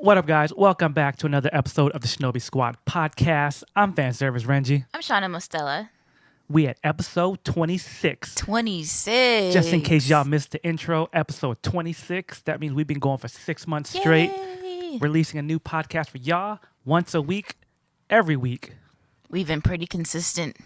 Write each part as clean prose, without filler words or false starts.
What up, guys? Welcome back to another episode of the Shinobi Squad Podcast. I'm fan service Renji. I'm Shana Mostella. We at episode 26. 26. Just in case y'all missed the intro, episode 26. That means we've been going for 6 months straight, releasing a new podcast for y'all once a week, every week. We've been pretty consistent.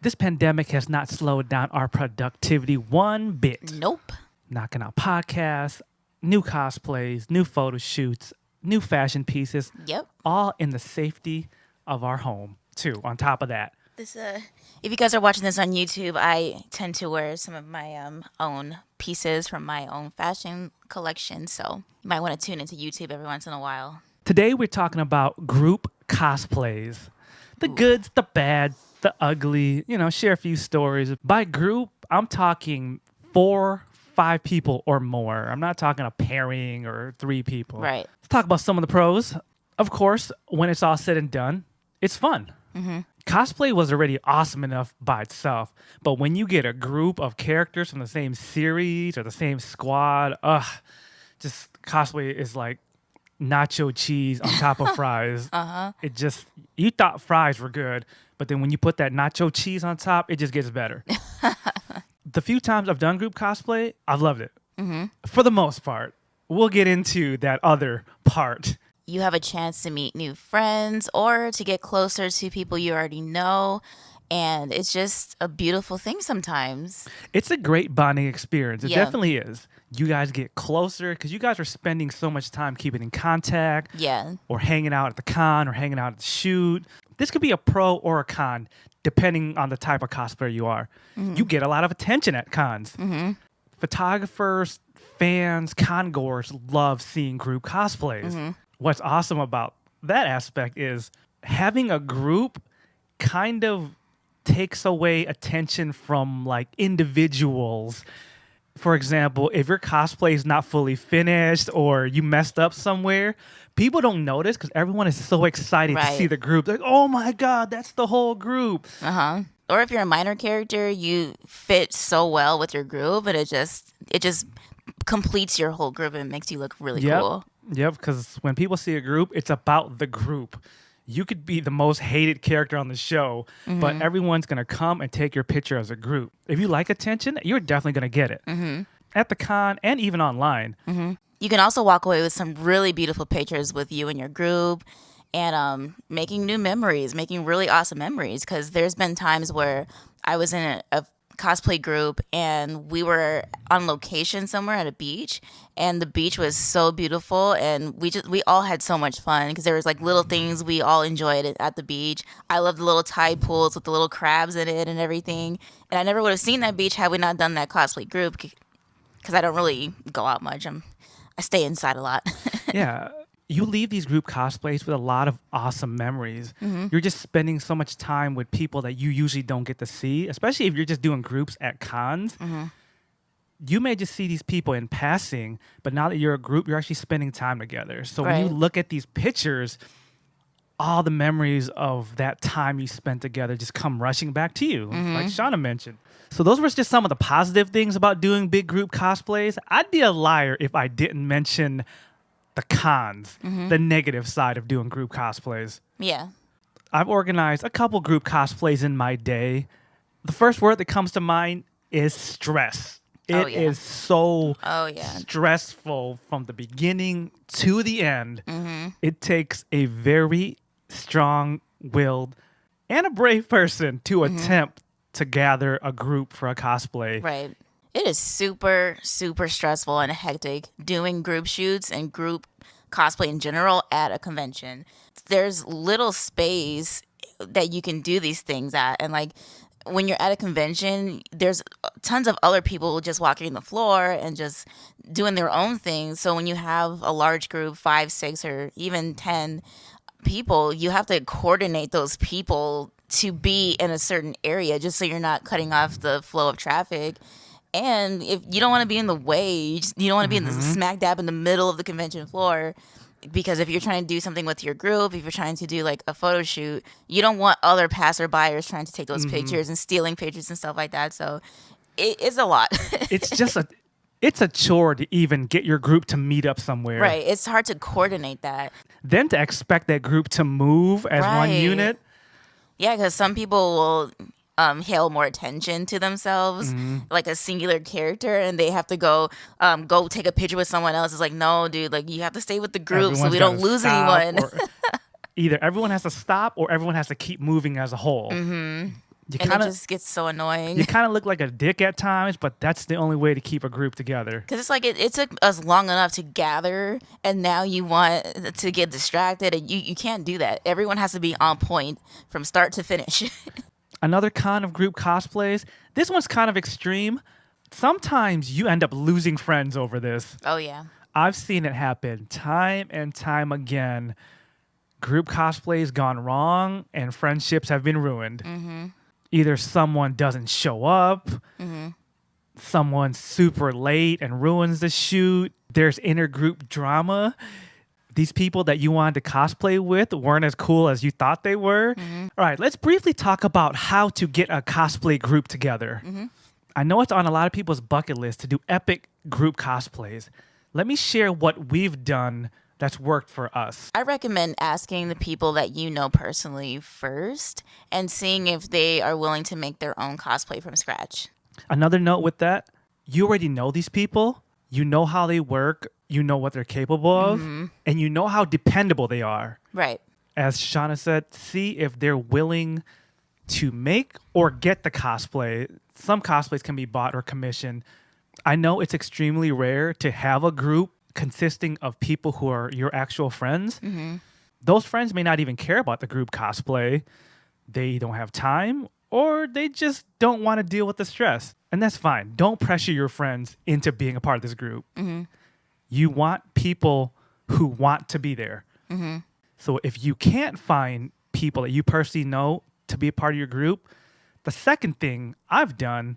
This pandemic has not slowed down our productivity one bit. Nope. Knocking out podcasts, new cosplays, new photo shoots, new fashion pieces. Yep. All in the safety of our home, too, on top of that. This, if you guys are watching this on YouTube, I tend to wear some of my own pieces from my own fashion collection. So you might want to tune into YouTube every once in a while. Today, we're talking about group cosplays. The goods, the bad, the ugly, share a few stories. By group, I'm talking 4, 5 people or more. I'm not talking a pairing or 3 people. Right. Let's talk about some of the pros. Of course, when it's all said and done, it's fun. Cosplay was already awesome enough by itself, but when you get a group of characters from the same series or the same squad, just cosplay is like nacho cheese on top of fries. It just, you thought fries were good, but then when you put that nacho cheese on top, it just gets better. The few times I've done group cosplay, I've loved it. For the most part. We'll get into that other part. You have a chance to meet new friends or to get closer to people you already know. And it's just a beautiful thing sometimes. It's a great bonding experience. It Yeah. definitely is. You guys get closer because you guys are spending so much time keeping in contact. Yeah. Or hanging out at the con or hanging out at the shoot. This could be a pro or a con, depending on the type of cosplayer you are. You get a lot of attention at cons. Photographers, fans, con-goers love seeing group cosplays. What's awesome about that aspect is having a group kind of takes away attention from like individuals. For example, if your cosplay is not fully finished or you messed up somewhere, people don't notice because everyone is so excited to see the group. They're like, oh my God, that's the whole group. Or if you're a minor character, you fit so well with your group, and it just completes your whole group and makes you look really cool. Yep, because when people see a group, it's about the group. You could be the most hated character on the show, but everyone's going to come and take your picture as a group. If you like attention, you're definitely going to get it. At the con and even online. You can also walk away with some really beautiful pictures with you and your group and making new memories, making really awesome memories. Because there's been times where I was in a cosplay group and we were on location somewhere at a beach, and the beach was so beautiful, and we all had so much fun because there was like little things we all enjoyed at the beach. I love the little tide pools with the little crabs in it and everything, and I never would have seen that beach had we not done that cosplay group because I don't really go out much. I stay inside a lot. Yeah. You leave these group cosplays with a lot of awesome memories. You're just spending so much time with people that you usually don't get to see, especially if you're just doing groups at cons. You may just see these people in passing, but now that you're a group, you're actually spending time together. So when you look at these pictures, all the memories of that time you spent together just come rushing back to you, like Shana mentioned. So those were just some of the positive things about doing big group cosplays. I'd be a liar if I didn't mention the cons, the negative side of doing group cosplays. Yeah. I've organized a couple group cosplays in my day. The first word that comes to mind is stress. It is so stressful from the beginning to the end. It takes a very strong-willed and a brave person to attempt to gather a group for a cosplay. Right. It is super, super stressful and hectic doing group shoots and group cosplay in general at a convention. There's little space that you can do these things at. And like when you're at a convention, there's tons of other people just walking the floor and just doing their own things. So when you have a large group, 5, 6, or even 10 people, you have to coordinate those people to be in a certain area just so you're not cutting off the flow of traffic. And if you don't want to be in the way, you don't want to be in the smack dab in the middle of the convention floor, because if you're trying to do something with your group, if you're trying to do like a photo shoot, you don't want other passerbyers trying to take those pictures and stealing pictures and stuff like that. So it's a lot. It's just It's a chore to even get your group to meet up somewhere. Right. It's hard to coordinate that. Then to expect that group to move as one unit. Yeah, because some people will hail more attention to themselves, like a singular character, and they have to go take a picture with someone else. It's like, no, dude, like you have to stay with the group so we don't lose anyone. Either everyone has to stop or everyone has to keep moving as a whole. It just gets so annoying. You kind of look like a dick at times, but that's the only way to keep a group together. Because it's like it took us long enough to gather, and now you want to get distracted, and you can't do that. Everyone has to be on point from start to finish. Another con of group cosplays, this one's kind of extreme. Sometimes you end up losing friends over this. Oh, yeah. I've seen it happen time and time again. Group cosplays gone wrong, and friendships have been ruined. Either someone doesn't show up, someone's super late and ruins the shoot, there's intergroup drama. These people that you wanted to cosplay with weren't as cool as you thought they were. All right, let's briefly talk about how to get a cosplay group together. I know it's on a lot of people's bucket list to do epic group cosplays. Let me share what we've done that's worked for us. I recommend asking the people that you know personally first and seeing if they are willing to make their own cosplay from scratch. Another note with that, you already know these people. You know how they work. You know what they're capable of. And you know how dependable they are. Right. As Shana said, see if they're willing to make or get the cosplay. Some cosplays can be bought or commissioned. I know it's extremely rare to have a group consisting of people who are your actual friends. Those friends may not even care about the group cosplay. They don't have time, or they just don't want to deal with the stress. And that's fine. Don't pressure your friends into being a part of this group. You want people who want to be there. So if you can't find people that you personally know to be a part of your group, the second thing I've done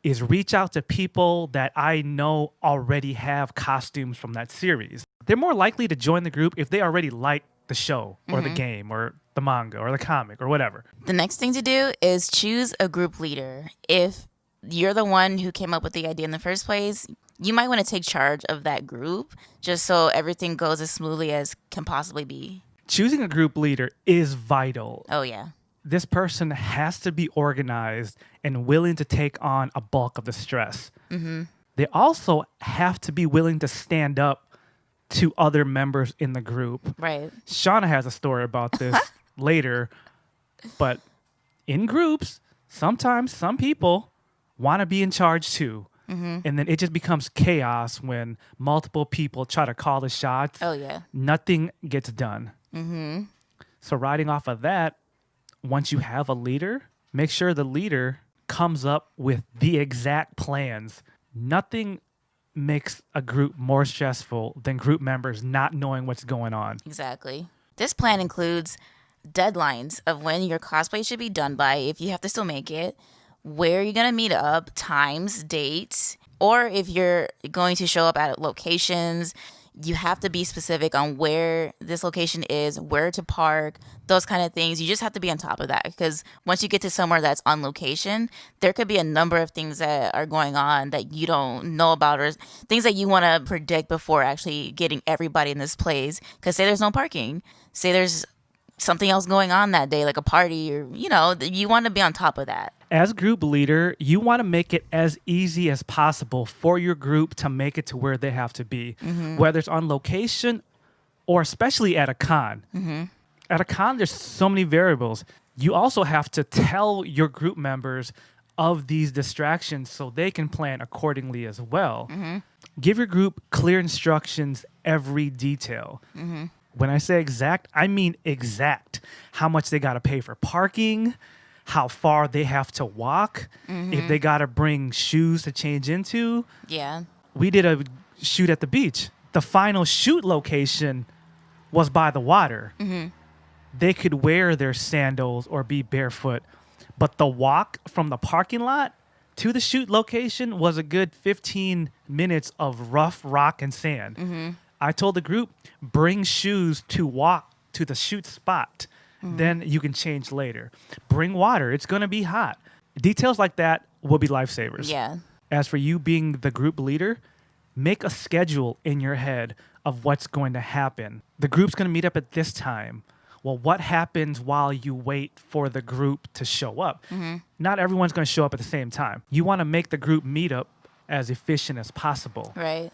is reach out to people that I know already have costumes from that series. They're more likely to join the group if they already like the show or the game or the manga or the comic or whatever. The next thing to do is choose a group leader. If you're the one who came up with the idea in the first place, you might want to take charge of that group just so everything goes as smoothly as can possibly be. Choosing a group leader is vital. Oh, yeah. This person has to be organized and willing to take on a bulk of the stress. They also have to be willing to stand up to other members in the group. Right. Shauna has a story about this later, but in groups, sometimes some people want to be in charge too. And then it just becomes chaos when multiple people try to call the shots. Oh, yeah. Nothing gets done. So riding off of that, once you have a leader, make sure the leader comes up with the exact plans. Nothing makes a group more stressful than group members not knowing what's going on. Exactly. This plan includes deadlines of when your cosplay should be done by, if you have to still make it, where you're going to meet up, times, dates, or if you're going to show up at locations, you have to be specific on where this location is, where to park, those kind of things. You just have to be on top of that because once you get to somewhere that's on location, there could be a number of things that are going on that you don't know about or things that you want to predict before actually getting everybody in this place. Because say there's no parking, say there's something else going on that day, like a party or, you want to be on top of that. As group leader, you want to make it as easy as possible for your group to make it to where they have to be, whether it's on location or especially at a con. At a con, there's so many variables. You also have to tell your group members of these distractions so they can plan accordingly as well. Give your group clear instructions, every detail. When I say exact, I mean exact. How much they got to pay for parking, how far they have to walk, if they got to bring shoes to change into. Yeah. We did a shoot at the beach. The final shoot location was by the water. They could wear their sandals or be barefoot, but the walk from the parking lot to the shoot location was a good 15 minutes of rough rock and sand. I told the group, bring shoes to walk to the shoot spot. Then you can change later. Bring water. It's going to be hot. Details like that will be lifesavers. Yeah. As for you being the group leader, make a schedule in your head of what's going to happen. The group's going to meet up at this time. Well, what happens while you wait for the group to show up? Not everyone's going to show up at the same time. You want to make the group meetup as efficient as possible. Right.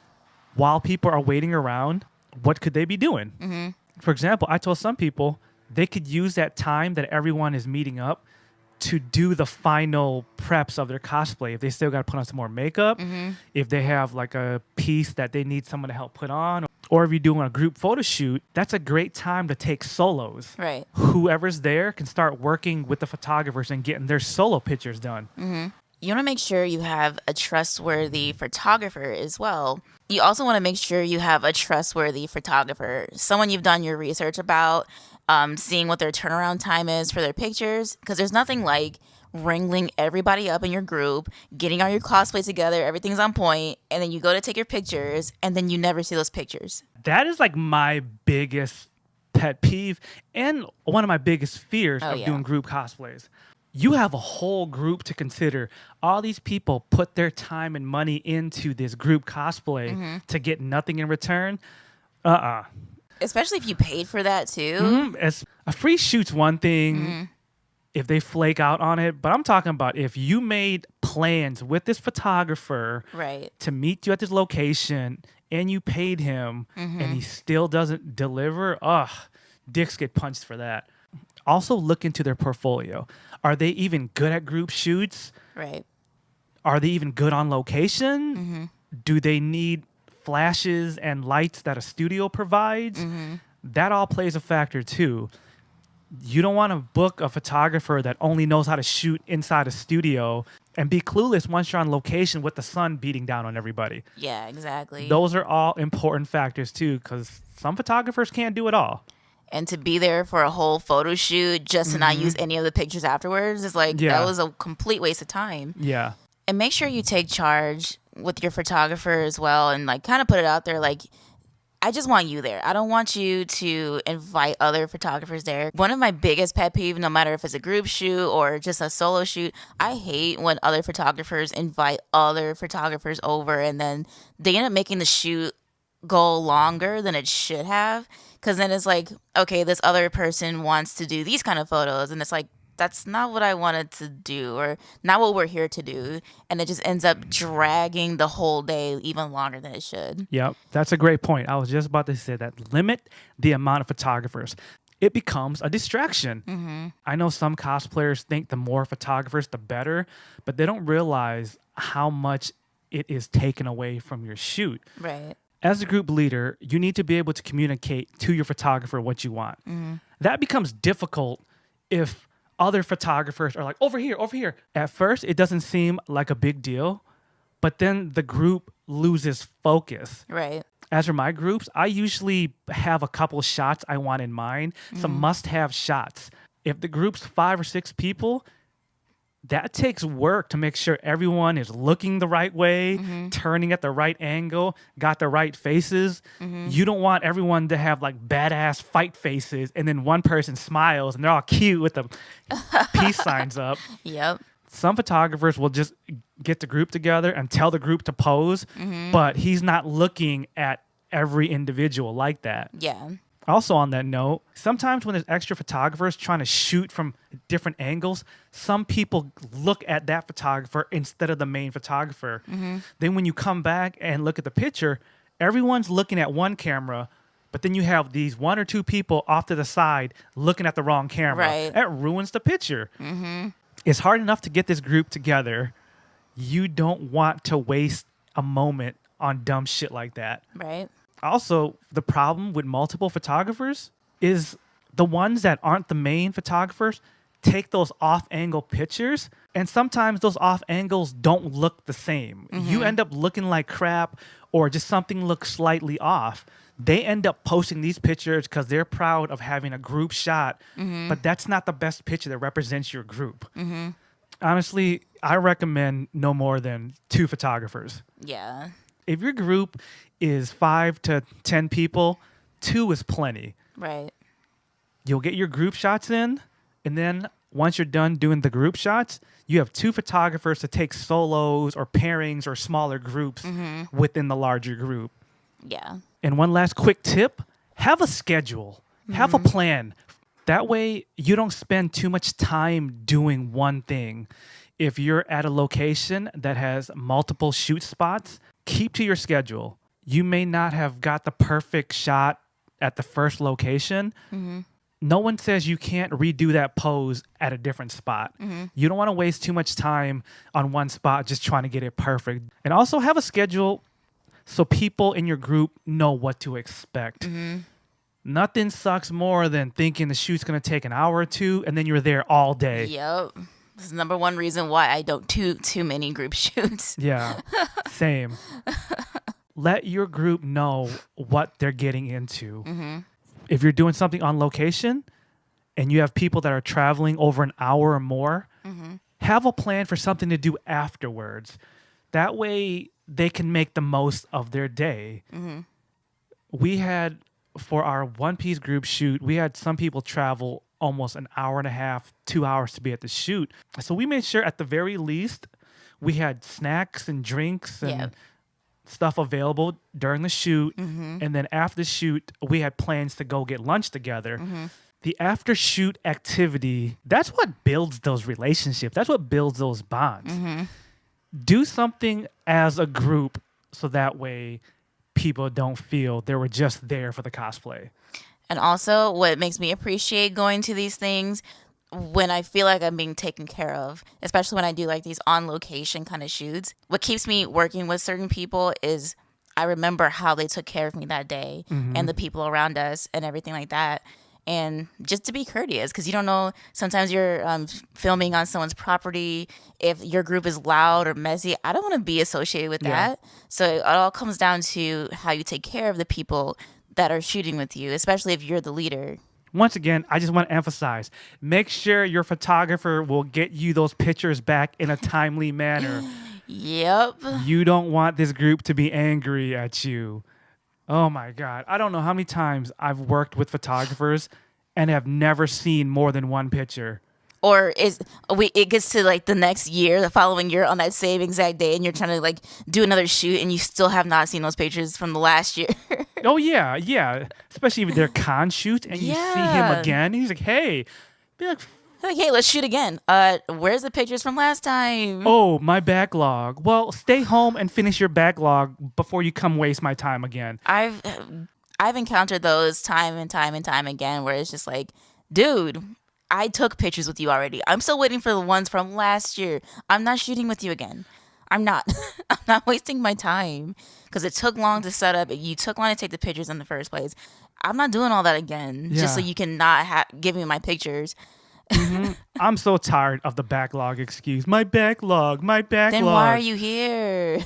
While people are waiting around, what could they be doing? For example, I told some people they could use that time that everyone is meeting up to do the final preps of their cosplay. If they still got to put on some more makeup, if they have like a piece that they need someone to help put on, or if you're doing a group photo shoot, that's a great time to take solos. Right. Whoever's there can start working with the photographers and getting their solo pictures done. You want to make sure you have a trustworthy photographer as well. You also want to make sure you have a trustworthy photographer, someone you've done your research about, seeing what their turnaround time is for their pictures, because there's nothing like wrangling everybody up in your group, getting all your cosplay together, everything's on point, and then you go to take your pictures, and then you never see those pictures. That is like my biggest pet peeve and one of my biggest fears of doing group cosplays. You have a whole group to consider. All these people put their time and money into this group cosplay to get nothing in return. Especially if you paid for that too. As a free shoot's one thing if they flake out on it, but I'm talking about if you made plans with this photographer to meet you at this location and you paid him and he still doesn't deliver, dicks get punched for that. Also look into their portfolio. Are they even good at group shoots? Right. Are they even good on location? Do they need flashes and lights that a studio provides? That all plays a factor too. You don't want to book a photographer that only knows how to shoot inside a studio and be clueless once you're on location with the sun beating down on everybody. Yeah, exactly. Those are all important factors too, because some photographers can't do it all. And to be there for a whole photo shoot just to not use any of the pictures afterwards is like, that was a complete waste of time. Yeah. And make sure you take charge with your photographer as well and like kind of put it out there like, I just want you there. I don't want you to invite other photographers there. One of my biggest pet peeves, no matter if it's a group shoot or just a solo shoot, I hate when other photographers invite other photographers over and then they end up making the shoot go longer than it should have. Because then it's like, okay, this other person wants to do these kind of photos. And it's like, that's not what I wanted to do or not what we're here to do. And it just ends up dragging the whole day even longer than it should. Yep, that's a great point. I was just about to say that. Limit the amount of photographers. It becomes a distraction. I know some cosplayers think the more photographers, the better, but they don't realize how much it is taken away from your shoot. Right. As a group leader, you need to be able to communicate to your photographer what you want. That becomes difficult if other photographers are like, over here, over here. At first, it doesn't seem like a big deal, but then the group loses focus. Right. As for my groups, I usually have a couple shots I want in mind, some must-have shots. If the group's 5 or 6 people, that takes work to make sure everyone is looking the right way, turning at the right angle, got the right faces. You don't want everyone to have like badass fight faces and then one person smiles and they're all cute with the peace signs up. Yep. Some photographers will just get the group together and tell the group to pose, but he's not looking at every individual like that. Yeah. Also on that note, sometimes when there's extra photographers trying to shoot from different angles, some people look at that photographer instead of the main photographer. Then when you come back and look at the picture, everyone's looking at one camera, but then you have these 1 or 2 people off to the side looking at the wrong camera. Right. That ruins the picture. It's hard enough to get this group together. You don't want to waste a moment on dumb shit like that. Right. Also, the problem with multiple photographers is the ones that aren't the main photographers take those off-angle pictures, and sometimes those off angles don't look the same. You end up looking like crap, or just something looks slightly off. They end up posting these pictures because they're proud of having a group shot, but that's not the best picture that represents your group. Honestly, I recommend no more than 2 photographers. Yeah. If your group is 5 to 10 people, 2 is plenty. Right. You'll get your group shots in, and then once you're done doing the group shots, you have 2 photographers to take solos or pairings or smaller groups within the larger group. Yeah. And one last quick tip, have a schedule, have a plan. That way you don't spend too much time doing one thing. If you're at a location that has multiple shoot spots, keep to your schedule. You may not have got the perfect shot at the first location. No one says you can't redo that pose at a different spot. You don't want to waste too much time on one spot just trying to get it perfect. And also have a schedule so people in your group know what to expect. Nothing sucks more than thinking the shoot's going to take an hour or 2 and then you're there all day. Yep. This is number one reason why I don't do too many group shoots. Yeah, same. Let your group know what they're getting into. If you're doing something on location and you have people that are traveling over an hour or more, have a plan for something to do afterwards. That way they can make the most of their day. We had, for our One Piece group shoot, we had some people travel almost an hour and a half, 2 hours to be at the shoot. So we made sure at the very least we had snacks and drinks and stuff available during the shoot. And then after the shoot, we had plans to go get lunch together. The after shoot activity, that's what builds those relationships. That's what builds those bonds. Do something as a group so that way people don't feel they were just there for the cosplay. And also, what makes me appreciate going to these things, when I feel like I'm being taken care of, especially when I do like these on location kind of shoots, what keeps me working with certain people is I remember how they took care of me that day and the people around us and everything like that. And just to be courteous, because you don't know, sometimes you're filming on someone's property. If your group is loud or messy, I don't want to be associated with that. So it all comes down to how you take care of the people that are shooting with you, especially if you're the leader. Once again, I just want to emphasize, make sure your photographer will get you those pictures back in a timely manner. Yep. You don't want this group to be angry at you. Oh my God. I don't know how many times I've worked with photographers and have never seen more than one picture. Or it gets to like the next year, the following year on that same exact day, and you're trying to like do another shoot and you still have not seen those pictures from the last year. Oh yeah, yeah. Especially if they're con shoots and you see him again. He's like, hey. Be like, hey, let's shoot again. Where's the pictures from last time? Oh, my backlog. Well, stay home and finish your backlog before you come waste my time again. I've encountered those time and time and time again where it's just like, dude, I took pictures with you already. I'm still waiting for the ones from last year. I'm not shooting with you again. I'm not. I'm not wasting my time because it took long to set up. You took long to take the pictures in the first place. I'm not doing all that again just so you can not give me my pictures. I'm so tired of the backlog excuse. My backlog. Then why are you here?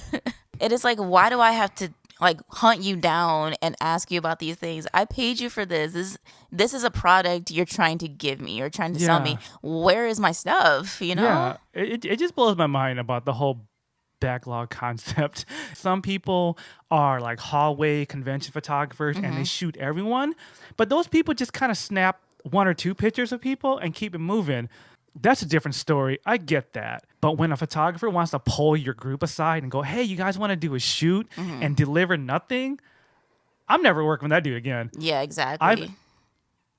It is like, why do I have to like hunt you down and ask you about these things? I paid you for this. This is a product you're trying to give me. You're trying to sell me. Where is my stuff? You know? Yeah, it just blows my mind about the whole backlog concept. Some people are like hallway convention photographers and they shoot everyone, but those people just kind of snap 1 or 2 pictures of people and keep it moving. That's a different story. I get that. But when a photographer wants to pull your group aside and go, hey, you guys want to do a shoot and deliver nothing, I'm never working with that dude again. Yeah, exactly.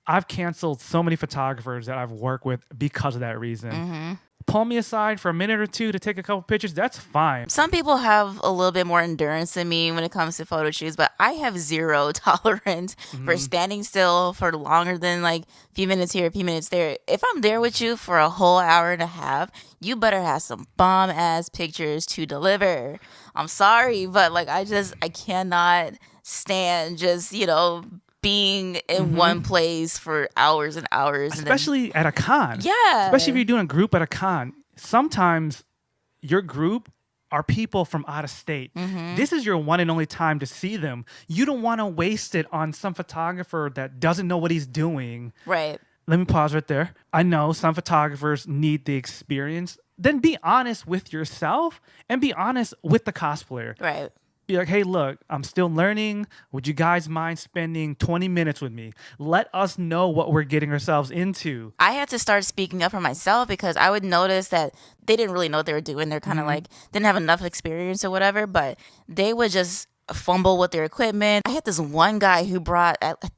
I've canceled so many photographers that I've worked with because of that reason. Pull me aside for a minute or 2 to take a couple pictures, that's fine. Some people have a little bit more endurance than me when it comes to photo shoots, but I have zero tolerance for standing still for longer than like a few minutes here, a few minutes there. If I'm there with you for a whole hour and a half, you better have some bomb ass pictures to deliver. I'm sorry, but like I cannot stand just, being in one place for hours and hours. Especially at a con. Yeah. Especially if you're doing a group at a con. Sometimes your group are people from out of state. This is your one and only time to see them. You don't want to waste it on some photographer that doesn't know what he's doing. Right. Let me pause right there. I know some photographers need the experience. Then be honest with yourself and be honest with the cosplayer. Right. Be like, hey, look, I'm still learning. Would you guys mind spending 20 minutes with me? Let us know what we're getting ourselves into. I had to start speaking up for myself because I would notice that they didn't really know what they were doing. They're kind of like, didn't have enough experience or whatever, but they would just fumble with their equipment. I had this one guy who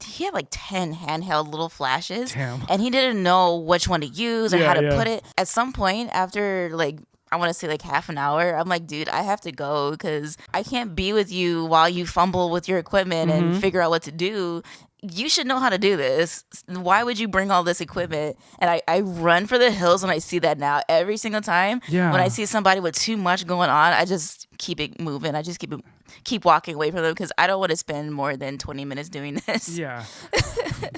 he had like 10 handheld little flashes. Damn. And he didn't know which one to use or how to Yeah. put it. At some point after like, I want to say like half an hour, I'm like, dude, I have to go because I can't be with you while you fumble with your equipment and figure out what to do. You should know how to do this. Why would you bring all this equipment? And I run for the hills when I see that now. Every single time Yeah. when I see somebody with too much going on, I just keep it moving. I just keep walking away from them because I don't want to spend more than 20 minutes doing this. Yeah.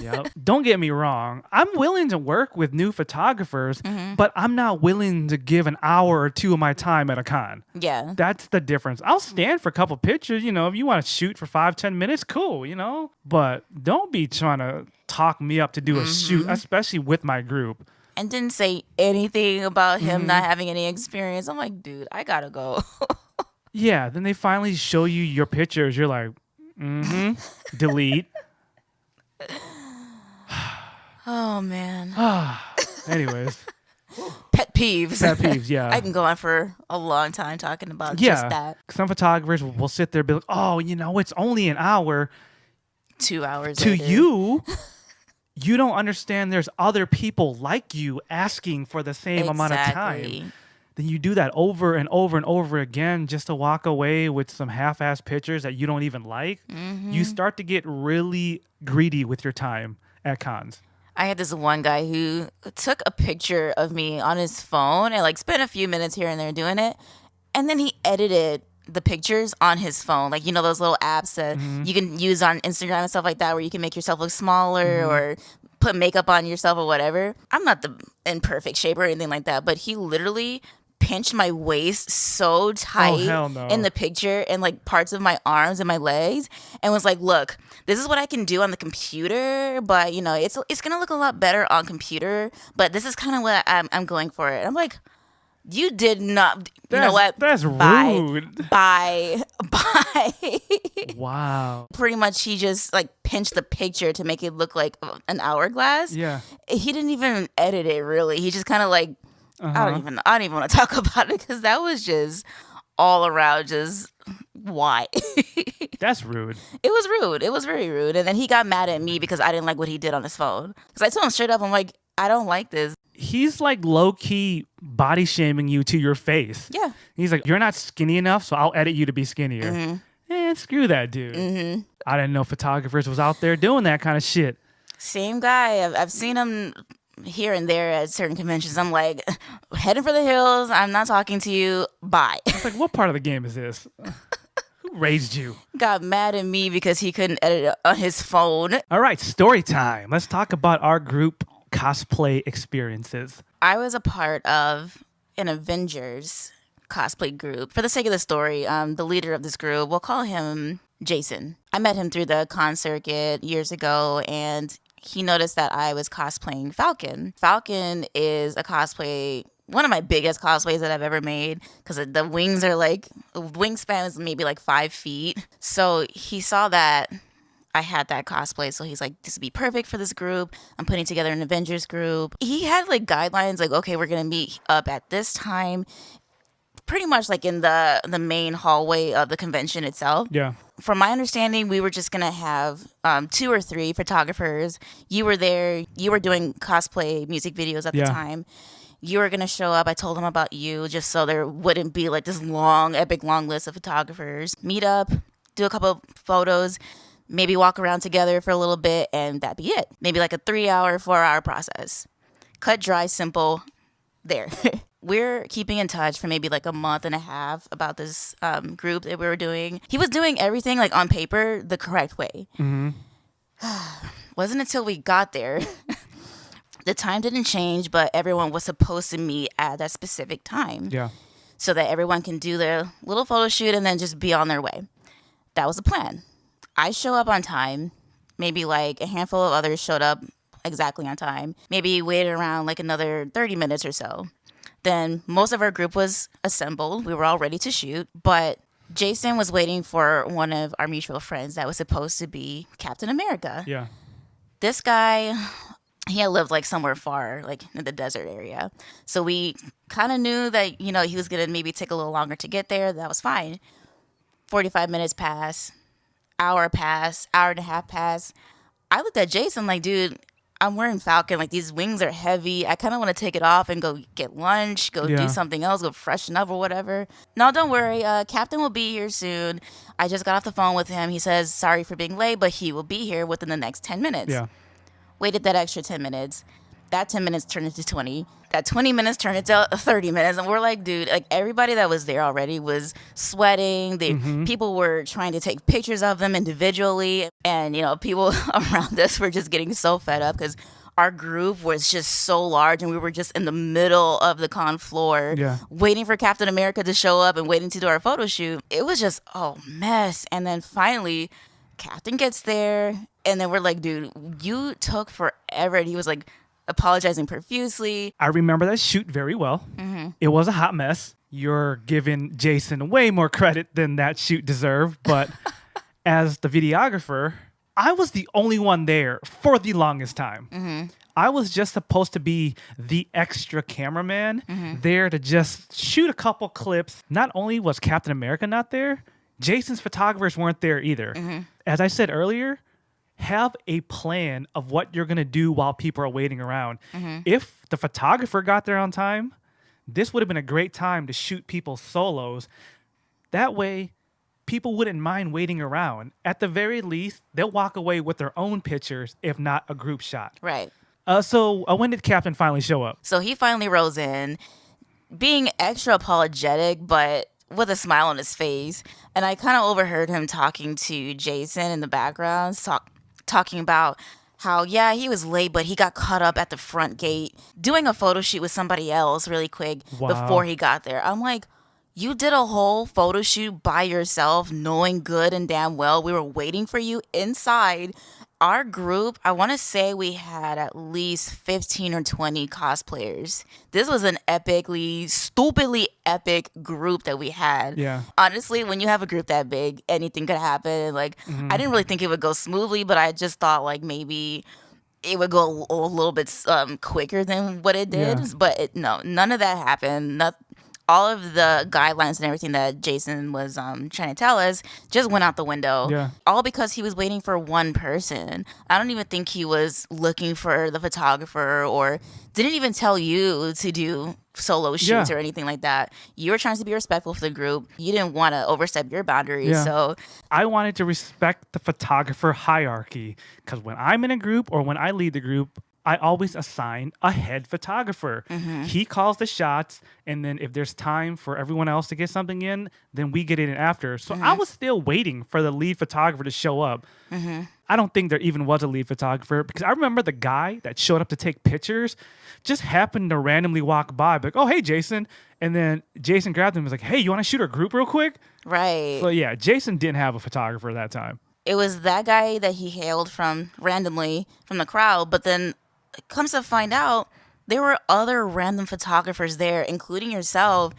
Yep. Don't get me wrong. I'm willing to work with new photographers, but I'm not willing to give an hour or two of my time at a con. Yeah. That's the difference. I'll stand for a couple pictures. If you want to shoot for 5-10 minutes, cool, But don't be trying to talk me up to do a shoot, especially with my group. And didn't say anything about him not having any experience. I'm like, dude, I gotta go. Yeah, then they finally show you your pictures. You're like, delete. Oh, man. Anyways, Pet peeves. pet peeves, yeah. I can go on for a long time talking about just that. Some photographers will sit there and be like, oh, it's only an hour. 2 hours To later. you don't understand there's other people like you asking for the same amount of time. Then you do that over and over and over again just to walk away with some half-assed pictures that you don't even like. You start to get really greedy with your time at cons. I had this one guy who took a picture of me on his phone and like spent a few minutes here and there doing it. And then he edited the pictures on his phone. Like, those little apps that you can use on Instagram and stuff like that where you can make yourself look smaller or put makeup on yourself or whatever. I'm not in perfect shape or anything like that, but he literally pinched my waist so tight hell no. in the picture and like parts of my arms and my legs and was like, look, this is what I can do on the computer, but it's gonna look a lot better on computer, but this is kind of what I'm going for it. I'm like, you did not. You know what? That's rude. Bye. Wow. Pretty much, he just like pinched the picture to make it look like an hourglass. Yeah. He didn't even edit it really. He just kind of like. I don't even want to talk about it because that was just all around just why. That's rude. It was rude. It was very rude. And then he got mad at me because I didn't like what he did on his phone. Because I told him straight up, I'm like, I don't like this. He's like low-key body shaming you to your face. Yeah. He's like, you're not skinny enough, so I'll edit you to be skinnier. Screw that dude. I didn't know photographers was out there doing that kind of shit. Same guy. I've seen him here and there at certain conventions. I'm like, heading for the hills. I'm not talking to you. Bye. It's like, what part of the game is this? Who raised you? Got mad at me because he couldn't edit it on his phone. All right, story time. Let's talk about our group cosplay experiences. I was a part of an Avengers cosplay group. For the sake of the story, the leader of this group, we'll call him Jason. I met him through the con circuit years ago, and he noticed that I was cosplaying Falcon. Falcon is a cosplay, one of my biggest cosplays that I've ever made because the wings are like, wingspan is maybe like 5 feet. So he saw that I had that cosplay. So he's like, this would be perfect for this group. I'm putting together an Avengers group. He had like guidelines like, okay, we're going to meet up at this time. Pretty much like in the main hallway of the convention itself. Yeah. From my understanding, we were just going to have 2 or 3 photographers. You were there. You were doing cosplay music videos at the time. You were going to show up. I told them about you just so there wouldn't be like this long, epic long list of photographers. Meet up, do a couple of photos, maybe walk around together for a little bit, and that'd be it. Maybe like a 3-hour, 4-hour process. Cut, dry, simple, there. We're keeping in touch for maybe like a month and a half about this group that we were doing. He was doing everything like on paper the correct way. Wasn't until we got there. The time didn't change, but everyone was supposed to meet at that specific time. Yeah. So that everyone can do their little photo shoot and then just be on their way. That was the plan. I show up on time. Maybe like a handful of others showed up exactly on time. Maybe waited around like another 30 minutes or so. Then most of our group was assembled. We were all ready to shoot, but Jason was waiting for one of our mutual friends that was supposed to be Captain America. Yeah. This guy, he had lived like somewhere far, like in the desert area. So we kind of knew that, you know, he was going to maybe take a little longer to get there. That was fine. 45 minutes pass, hour and a half pass. I looked at Jason like, dude, I'm wearing Falcon. Like, these wings are heavy. I kind of want to take it off and go get lunch, go do something else, go freshen up or whatever. No, don't worry. Captain will be here soon. I just got off the phone with him. He says, sorry for being late, but he will be here within the next 10 minutes. Yeah. Waited that extra 10 minutes. That 10 minutes turned into 20. That 20 minutes turned into 30 minutes. And we're like, dude, like everybody that was there already was sweating. People were trying to take pictures of them individually. And, you know, people around us were just getting so fed up because our group was just so large and we were just in the middle of the con floor waiting for Captain America to show up and waiting to do our photo shoot. It was just a mess. And then finally, Captain gets there. And then we're like, dude, you took forever. And he was like, apologizing profusely. I remember that shoot very well. It was a hot mess. You're giving Jason way more credit than that shoot deserved. But as the videographer, I was the only one there for the longest time. I was just supposed to be the extra cameraman there to just shoot a couple clips. Not only was Captain America not there, Jason's photographers weren't there either. As I said earlier, have a plan of what you're going to do while people are waiting around. If the photographer got there on time, this would have been a great time to shoot people's solos. That way, people wouldn't mind waiting around. At the very least, they'll walk away with their own pictures, if not a group shot. Right. So when did Captain finally show up? So he finally rolls in, being extra apologetic, but with a smile on his face. And I kind of overheard him talking to Jason in the background, talking about how, yeah, he was late, but he got caught up at the front gate doing a photo shoot with somebody else really quick before he got there. I'm like, you did a whole photo shoot by yourself, knowing good and damn well we were waiting for you inside. Our group, I want to say we had at least 15 or 20 cosplayers. This was an stupidly epic group that we had. Yeah. Honestly, when you have a group that big, anything could happen. Like, I didn't really think it would go smoothly, but I just thought like maybe it would go a little bit quicker than what it did. Yeah. But no, none of that happened. All of the guidelines and everything that Jason was trying to tell us just went out the window. Yeah. All because he was waiting for one person. I don't even think he was looking for the photographer or didn't even tell you to do solo shoots or anything like that. You were trying to be respectful for the group. You didn't want to overstep your boundaries. Yeah. So I wanted to respect the photographer hierarchy because when I'm in a group or when I lead the group, I always assign a head photographer. He calls the shots, and then if there's time for everyone else to get something in, then we get it in after. So I was still waiting for the lead photographer to show up. I don't think there even was a lead photographer because I remember the guy that showed up to take pictures just happened to randomly walk by, like, oh, hey, Jason. And then Jason grabbed him and was like, hey, you want to shoot our group real quick? Right. So yeah, Jason didn't have a photographer that time. It was that guy that he hailed from randomly from the crowd, but then comes to find out there were other random photographers there, including yourself,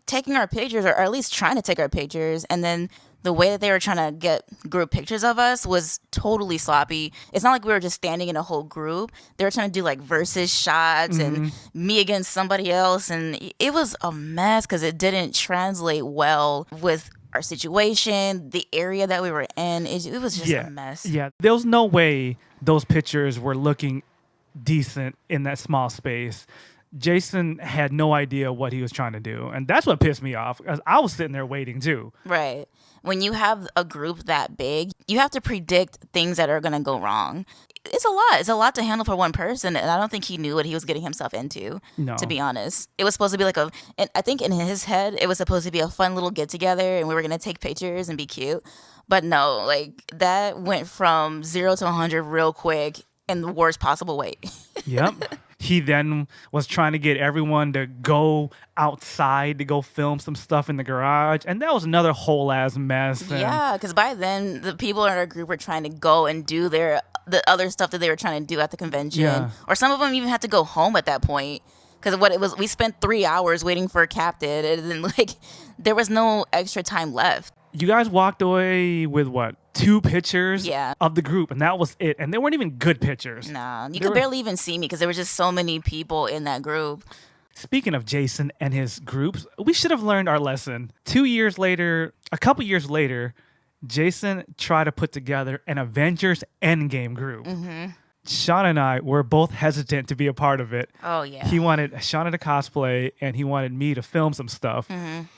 taking our pictures or at least trying to take our pictures. And then the way that they were trying to get group pictures of us was totally sloppy. It's not like we were just standing in a whole group. They were trying to do like versus shots and me against somebody else. And it was a mess because it didn't translate well with our situation, the area that we were in. It was just a mess. Yeah, there was no way those pictures were looking decent in that small space. Jason had no idea what he was trying to do, and that's what pissed me off because I was sitting there waiting too. Right. When you have a group that big, you have to predict things that are going to go wrong. It's a lot. It's a lot to handle for one person, and I don't think he knew what he was getting himself into, to be honest. It was supposed to be like and I think in his head, it was supposed to be a fun little get-together, and we were going to take pictures and be cute. But no, like, that went from 0 to 100 real quick in the worst possible way. Yep. He then was trying to get everyone to go outside to go film some stuff in the garage. And that was another whole ass mess. Yeah, because by then, the people in our group were trying to go and do the other stuff that they were trying to do at the convention. Yeah. Or some of them even had to go home at that point. Because what it was, we spent 3 hours waiting for a captain, and then like there was no extra time left. You guys walked away with what? 2 pictures Yeah. of the group, and that was it. And they weren't even good pictures. Nah, you could barely even see me because there were just so many people in that group. Speaking of Jason and his groups, we should have learned our lesson. A couple years later, Jason tried to put together an Avengers Endgame group. Shana and I were both hesitant to be a part of it. Oh, yeah. He wanted Shana to cosplay, and he wanted me to film some stuff.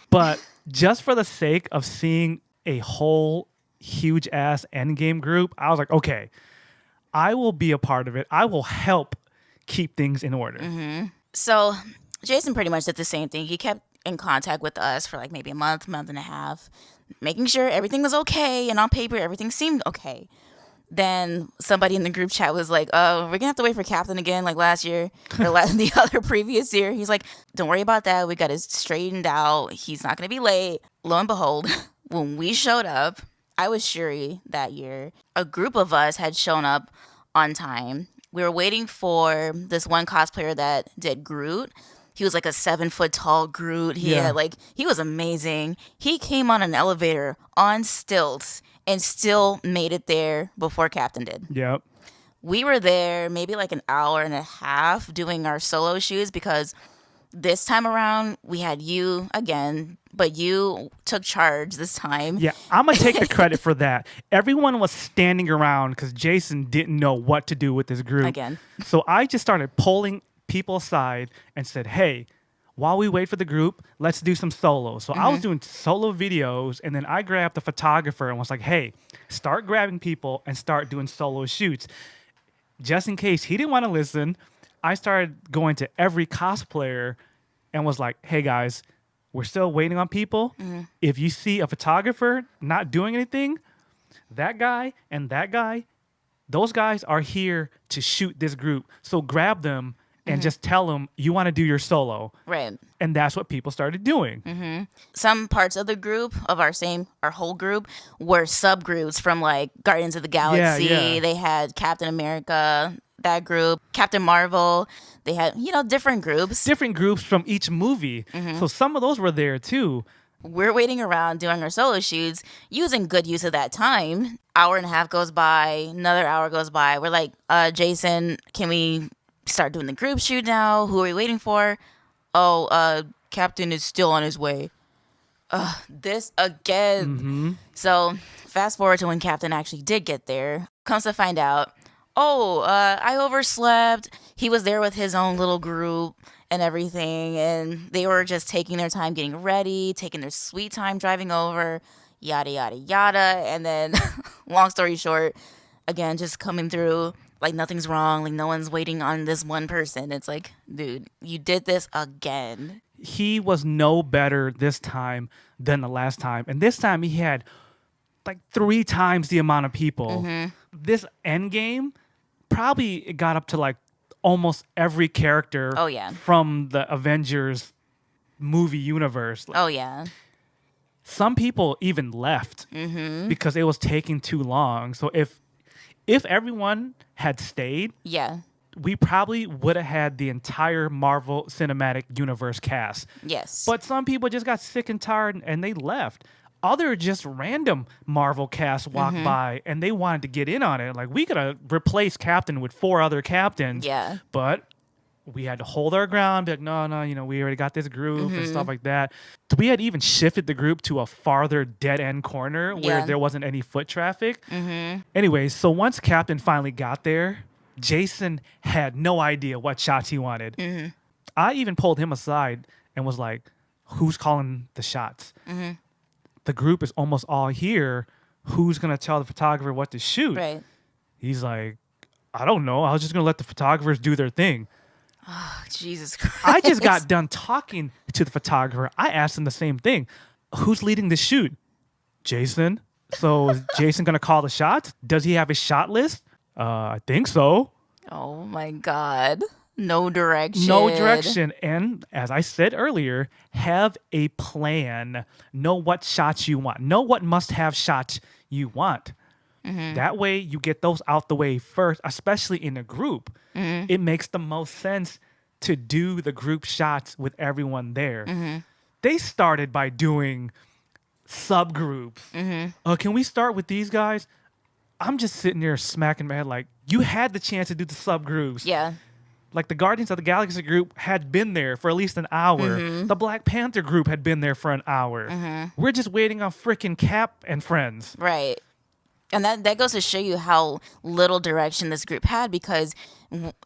But just for the sake of seeing a whole huge-ass Endgame group, I was like, okay, I will be a part of it. I will help keep things in order. So Jason pretty much did the same thing. He kept in contact with us for like maybe a month and a half, making sure everything was okay, and on paper everything seemed okay. Then somebody in the group chat was like, "Oh, we're gonna have to wait for Captain again, like last year or the other previous year." He's like, "Don't worry about that. We got it straightened out. He's not gonna be late." Lo and behold, when we showed up, I was Shuri that year. A group of us had shown up on time. We were waiting for this one cosplayer that did Groot. He was like a 7-foot tall Groot. He was amazing. He came on an elevator on stilts and still made it there before Captain did. Yep. We were there maybe like an hour and a half doing our solo shoots because this time around we had you again, but you took charge this time. Yeah, I'm going to take the credit for that. Everyone was standing around because Jason didn't know what to do with this group. Again. So I just started pulling people aside and said, hey, while we wait for the group, let's do some solos. So I was doing solo videos, and then I grabbed the photographer and was like, hey, start grabbing people and start doing solo shoots. Just in case he didn't want to listen, I started going to every cosplayer and was like, hey, guys, we're still waiting on people. If you see a photographer not doing anything, that guy and that guy, those guys are here to shoot this group. So grab them and just tell them you want to do your solo. Right. And that's what people started doing. Some parts of the group, of our whole group, were subgroups from like Guardians of the Galaxy. Yeah. They had Captain America, that group, Captain Marvel. They had, different groups. Different groups from each movie. So some of those were there too. We're waiting around doing our solo shoots, using good use of that time. Hour and a half goes by, another hour goes by. We're like, Jason, can we start doing the group shoot now? Who are we waiting for? Oh, Captain is still on his way. This again. So fast forward to when Captain actually did get there. Comes to find out, I overslept. He was there with his own little group and everything, and they were just taking their time getting ready, taking their sweet time driving over, yada, yada, yada. And then, long story short, again, just coming through like nothing's wrong, like no one's waiting on this one person. It's like, dude, you did this again. He was no better this time than the last time. And this time he had like 3 times the amount of people. This Endgame, probably it got up to like almost every character from the Avengers movie universe. Oh, yeah. Some people even left because it was taking too long. So if everyone had stayed, we probably would have had the entire Marvel Cinematic Universe cast. Yes. But some people just got sick and tired and they left. Other just random Marvel casts walked by and they wanted to get in on it. Like, we could have replaced Captain with 4 other captains. Yeah. But we had to hold our ground, be like, no, we already got this group and stuff like that. We had even shifted the group to a farther dead-end corner where there wasn't any foot traffic. Anyways, so once Captain finally got there, Jason had no idea what shots he wanted. I even pulled him aside and was like, who's calling the shots? The group is almost all here. Who's going to tell the photographer what to shoot? Right. He's like, I don't know. I was just going to let the photographers do their thing. Oh, Jesus Christ. I just got done talking to the photographer. I asked him the same thing. Who's leading the shoot? Jason. So is Jason going to call the shots? Does he have his shot list? I think so. Oh, my God. No direction. No direction. And as I said earlier, have a plan. Know what shots you want. Know what must-have shots you want. That way you get those out the way first, especially in a group. It makes the most sense to do the group shots with everyone there. Mm-hmm. They started by doing subgroups. Mm-hmm. Can we start with these guys? I'm just sitting there smacking my head like, you had the chance to do the subgroups. Yeah. Like the Guardians of the Galaxy group had been there for at least an hour. Mm-hmm. The Black Panther group had been there for an hour. Mm-hmm. We're just waiting on freaking Cap and friends. Right. And that goes to show you how little direction this group had, because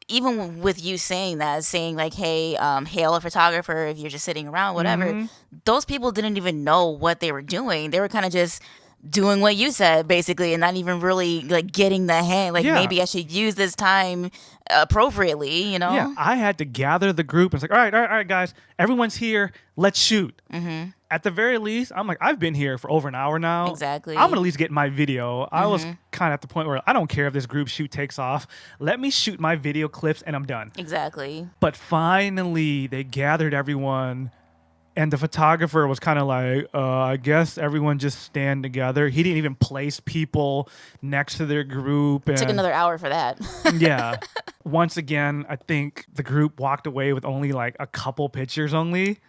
even with you saying that, saying like, hey, hail a photographer if you're just sitting around, whatever, those people didn't even know what they were doing. They were kind of just doing what you said, basically, and not even really like getting the hang. Like, maybe I should use this time appropriately, you know? Yeah, I had to gather the group and it's like, all right, guys, everyone's here. Let's shoot. Mm-hmm. At the very least, I'm like, I've been here for over an hour now. Exactly. I'm going to at least get my video. I was kind of at the point where I don't care if this group shoot takes off. Let me shoot my video clips and I'm done. Exactly. But finally, they gathered everyone. And the photographer was kind of like, I guess everyone just stand together. He didn't even place people next to their group. And Took another hour for that. yeah. Once again, I think the group walked away with only like a couple pictures only.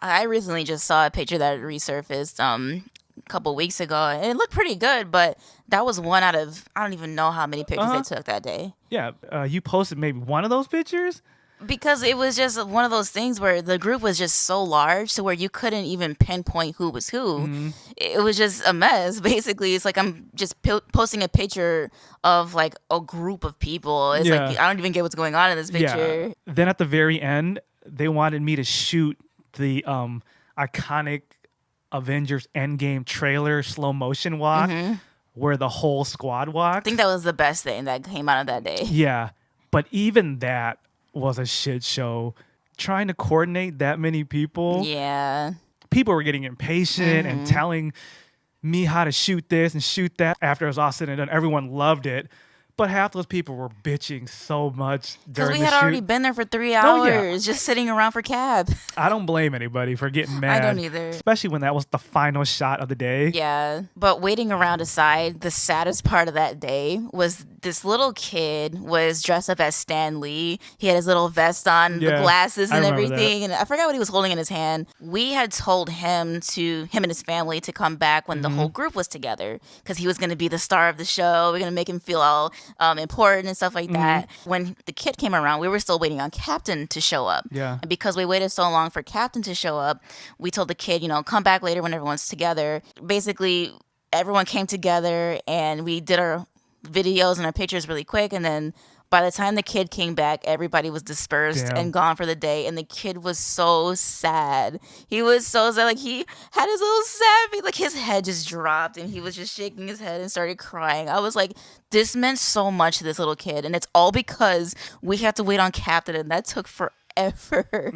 I recently just saw a picture that resurfaced a couple weeks ago, and it looked pretty good, but that was one out of, I don't even know how many pictures they took that day. Yeah. You posted maybe one of those pictures? Because it was just one of those things where the group was just so large to where you couldn't even pinpoint who was who. Mm-hmm. It was just a mess. Basically, it's like I'm just posting a picture of like a group of people. It's like I don't even get what's going on in this picture. Yeah. Then at the very end, they wanted me to shoot the iconic Avengers Endgame trailer slow motion walk where the whole squad walked. I think that was the best thing that came out of that day. Yeah. But even that was a shit show. Trying to coordinate that many people. Yeah. People were getting impatient and telling me how to shoot this and shoot that. After it was all said and done, everyone loved it. But half those people were bitching so much during the shoot. Because we had already been there for 3 hours just sitting around for cab. I don't blame anybody for getting mad. I don't either. Especially when that was the final shot of the day. Yeah. But waiting around aside, the saddest part of that day was this little kid was dressed up as Stan Lee. He had his little vest on, the glasses and everything. And I forgot what he was holding in his hand. We had told him and his family to come back when the whole group was together, because he was going to be the star of the show. We're going to make him feel all important and stuff like that. When the kid came around, we were still waiting on Captain to show up. Yeah. And because we waited so long for Captain to show up, we told the kid, come back later when everyone's together. Basically, everyone came together and we did our videos and our pictures really quick, and then by the time the kid came back, everybody was dispersed and gone for the day, and the kid was so sad. He was so sad. Like, he had his little sad face, like his head just dropped and he was just shaking his head and started crying. I was like, this meant so much to this little kid, and it's all because we had to wait on Captain, and that took forever.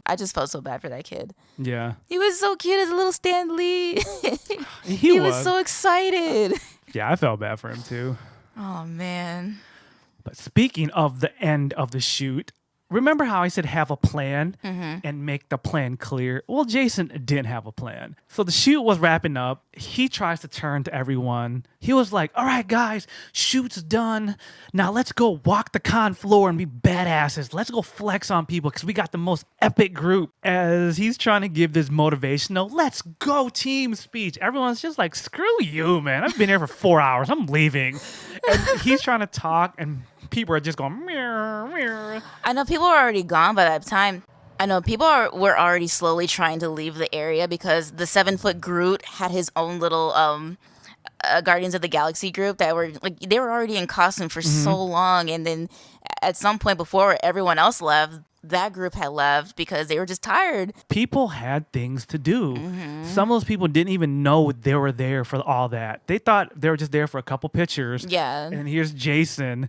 I just felt so bad for that kid. Yeah. He was so cute as a little Stan Lee. He was so excited. Yeah, I felt bad for him too. Oh, man. But speaking of the end of the shoot, remember how I said have a plan and make the plan clear? Well, Jason didn't have a plan. So the shoot was wrapping up. He tries to turn to everyone. He was like, all right, guys, shoot's done. Now let's go walk the con floor and be badasses. Let's go flex on people because we got the most epic group. As he's trying to give this motivational, let's go team speech. Everyone's just like, screw you, man. I've been here for 4 hours. I'm leaving. And he's trying to talk, and people are just going, meow, meow. I know people were already gone by that time. I know people were already slowly trying to leave the area because the 7-foot Groot had his own little Guardians of the Galaxy group that were like, they were already in costume for so long, and then at some point before everyone else left, that group had left because they were just tired. People had things to do. Some of those people didn't even know they were there for all that. They thought they were just there for a couple pictures. Yeah. And here's Jason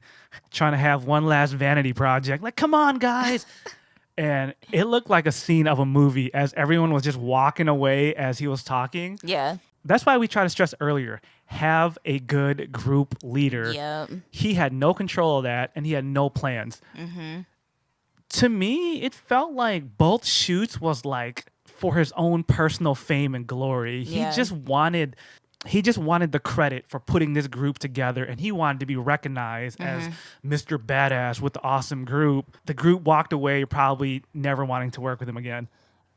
trying to have one last vanity project. Like, come on, guys. And it looked like a scene of a movie as everyone was just walking away as he was talking. Yeah. That's why we try to stress earlier, have a good group leader. Yep. He had no control of that, and he had no plans. To me, it felt like both shoots was like for his own personal fame and glory. Yeah. He just wanted he just wanted the credit for putting this group together, and he wanted to be recognized as Mr. Badass with the awesome group. The group walked away probably never wanting to work with him again.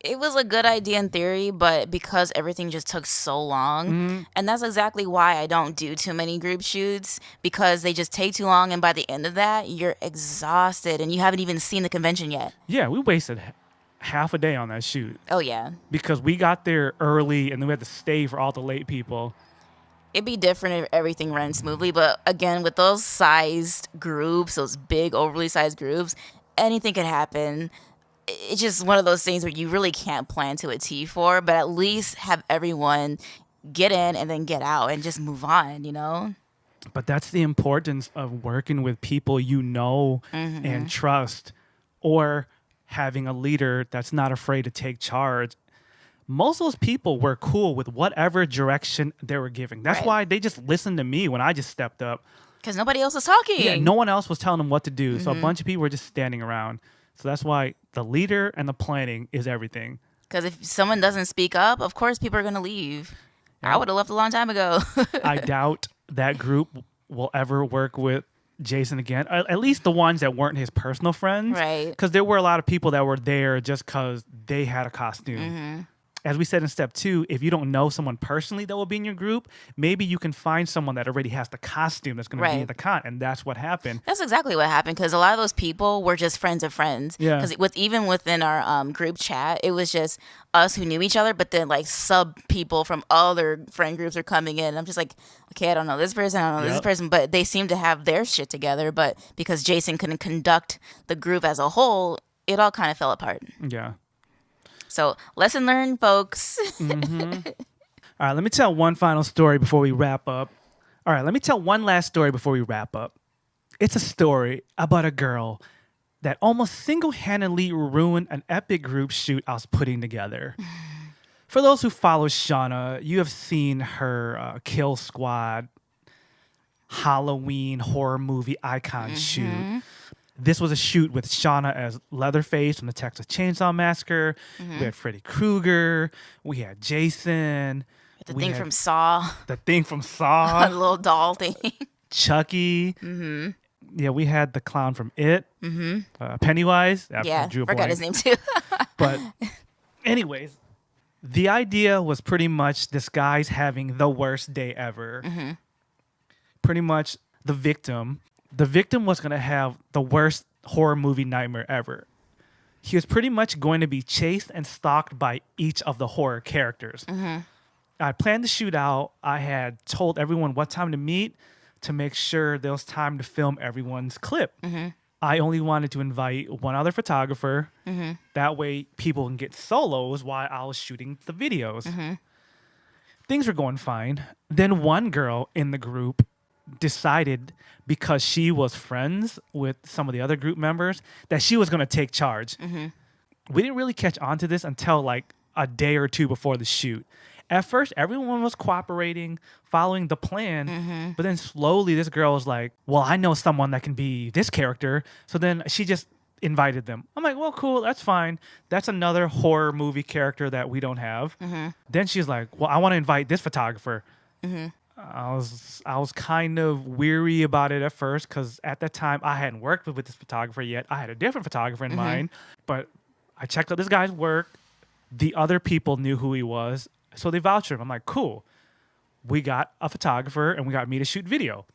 It was a good idea in theory, but because everything just took so long, and that's exactly why I don't do too many group shoots, because they just take too long, and by the end of that, you're exhausted, and you haven't even seen the convention yet. Yeah, we wasted half a day on that shoot. Oh, yeah. Because we got there early, and then we had to stay for all the late people. It'd be different if everything ran smoothly, but again, with those sized groups, those big, overly sized groups, anything could happen. It's just one of those things where you really can't plan to a T for, but at least have everyone get in and then get out and just move on, you know? But that's the importance of working with people you know and trust, or having a leader that's not afraid to take charge. Most of those people were cool with whatever direction they were giving. That's why they just listened to me when I just stepped up. Because nobody else was talking. Yeah, no one else was telling them what to do. So a bunch of people were just standing around. So that's why the leader and the planning is everything. Because if someone doesn't speak up, of course people are going to leave. I would have left a long time ago. I doubt that group will ever work with Jason again. At least the ones that weren't his personal friends. Right. Because there were a lot of people that were there just because they had a costume. As we said in step 2, if you don't know someone personally that will be in your group, maybe you can find someone that already has the costume that's going to be at the con. And that's what happened. That's exactly what happened, because a lot of those people were just friends of friends. Yeah. Because even within our group chat, it was just us who knew each other, but then like sub people from other friend groups are coming in. And I'm just like, okay, I don't know this person, I don't know this person, but they seem to have their shit together. But because Jason couldn't conduct the group as a whole, it all kind of fell apart. Yeah. So lesson learned, folks. All right, let me tell one final story before we wrap up. All right, let me tell one last story before we wrap up. It's a story about a girl that almost single-handedly ruined an epic group shoot I was putting together. For those who follow Shana, you have seen her Kill Squad Halloween horror movie icon shoot. This was a shoot with Shana as Leatherface from the Texas Chainsaw Massacre. We had Freddy Krueger. We had Jason. The thing from Saw. The thing from Saw. The little doll thing. Chucky. Yeah, we had the clown from It. Pennywise. Yeah, Drew forgot Boy. his name too. But anyways, the idea was pretty much this guy's having the worst day ever. Pretty much the victim was going to have the worst horror movie nightmare ever. He was pretty much going to be chased and stalked by each of the horror characters. I planned the shoot out. I had told everyone what time to meet to make sure there was time to film everyone's clip. I only wanted to invite one other photographer. That way people can get solos while I was shooting the videos. Things were going fine. Then one girl in the group decided, because she was friends with some of the other group members, that she was going to take charge. We didn't really catch on to this until like a day or two before the shoot. At first, everyone was cooperating, following the plan, but then slowly this girl was like, well, I know someone that can be this character. So then she just invited them. I'm like, well, cool, that's fine. That's another horror movie character that we don't have. Then she's like, well, I want to invite this photographer. I was kind of weary about it at first, because at that time I hadn't worked with this photographer yet. I had a different photographer in mind, but I checked out this guy's work. The other people knew who he was, so they vouched for him. I'm like, cool. We got a photographer and we got me to shoot video.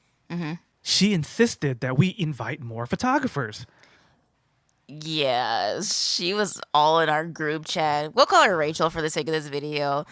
She insisted that we invite more photographers. Yeah, she was all in our group chat. We'll call her Rachel for the sake of this video.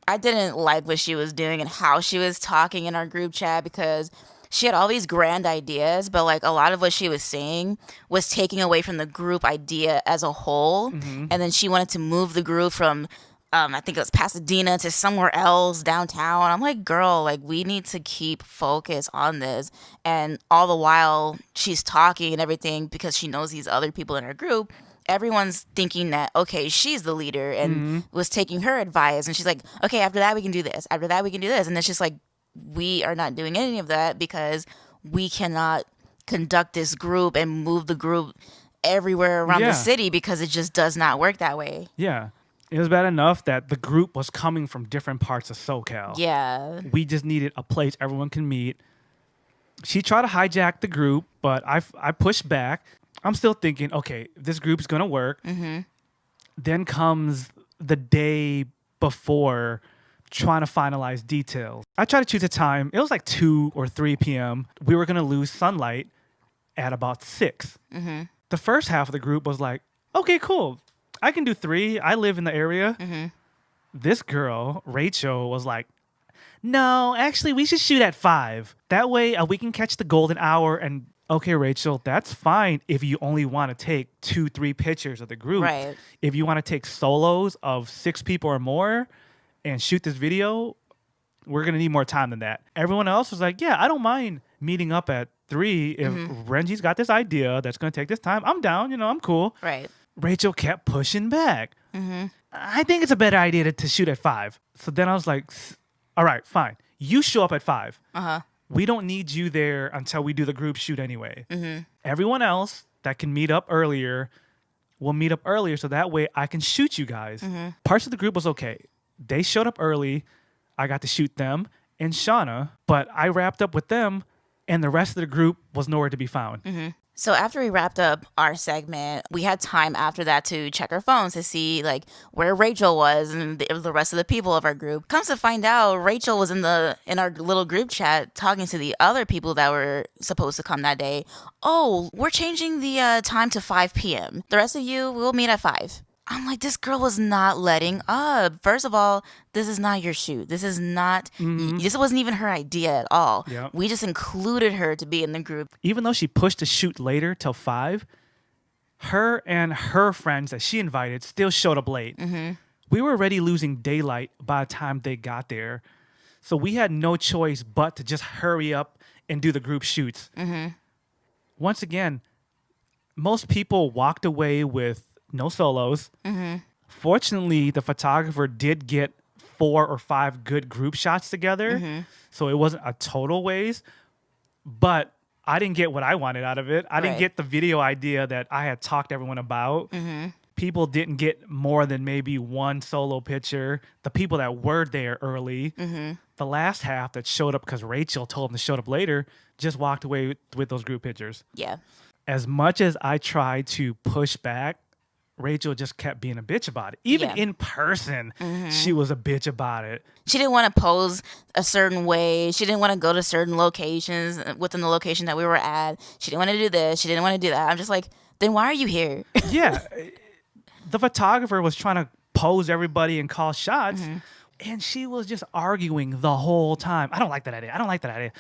I didn't like what she was doing and how she was talking in our group chat, because she had all these grand ideas, but like a lot of what she was saying was taking away from the group idea as a whole. And then she wanted to move the group from, I think it was Pasadena, to somewhere else downtown. I'm like, girl, like we need to keep focus on this. And all the while she's talking and everything, because she knows these other people in her group, everyone's thinking that, okay, she's the leader and was taking her advice. And she's like, okay, after that, we can do this. After that, we can do this. And it's just like, we are not doing any of that, because we cannot conduct this group and move the group everywhere around the city, because it just does not work that way. Yeah. It was bad enough that the group was coming from different parts of SoCal. Yeah. We just needed a place everyone can meet. She tried to hijack the group, but I pushed back. I'm still thinking, okay, this group's going to work. Mm-hmm. Then comes the day before trying to finalize details. I tried to choose a time. It was like 2 or 3 p.m. We were going to lose sunlight at about 6. Mm-hmm. The first half of the group was like, okay, cool. I can do 3. I live in the area. Mm-hmm. This girl, Rachel, was like, no, actually, we should shoot at 5. That way we can catch the golden hour. And okay, Rachel, that's fine if you only want to take 2-3 pictures of the group. Right. If you want to take solos of 6 people or more and shoot this video, we're going to need more time than that. Everyone else was like, yeah, I don't mind meeting up at 3 if Renji's got this idea that's going to take this time. I'm down. I'm cool. Right. Rachel kept pushing back. Mm-hmm. I think it's a better idea to shoot at 5. So then I was like, all right, fine. You show up at 5. Uh-huh. We don't need you there until we do the group shoot anyway. Mm-hmm. Everyone else that can meet up earlier will meet up earlier so that way I can shoot you guys. Mm-hmm. Parts of the group was okay. They showed up early. I got to shoot them and Shana, but I wrapped up with them and the rest of the group was nowhere to be found. Mm-hmm. So after we wrapped up our segment, we had time after that to check our phones to see like where Rachel was and the rest of the people of our group. Comes to find out, Rachel was in our little group chat talking to the other people that were supposed to come that day. Oh, we're changing the time to 5 p.m. The rest of you, we'll meet at 5. I'm like, this girl was not letting up. First of all, this is not your shoot. This is not, this wasn't even her idea at all. Yep. We just included her to be in the group. Even though she pushed the shoot later till 5, her and her friends that she invited still showed up late. Mm-hmm. We were already losing daylight by the time they got there. So we had no choice but to just hurry up and do the group shoots. Mm-hmm. Once again, most people walked away with no solos. Mm-hmm. Fortunately, the photographer did get 4 or 5 good group shots together. Mm-hmm. So it wasn't a total waste. But I didn't get what I wanted out of it. I didn't get the video idea that I had talked to everyone about. Mm-hmm. People didn't get more than maybe 1 solo picture. The people that were there early, the last half that showed up because Rachel told them to show up later, just walked away with those group pictures. Yeah. As much as I tried to push back, Rachel just kept being a bitch about it. Even in person, she was a bitch about it. She didn't want to pose a certain way. She didn't want to go to certain locations within the location that we were at. She didn't want to do this. She didn't want to do that. I'm just like, then why are you here? Yeah. The photographer was trying to pose everybody and call shots, and she was just arguing the whole time. I don't like that idea. I don't like that idea.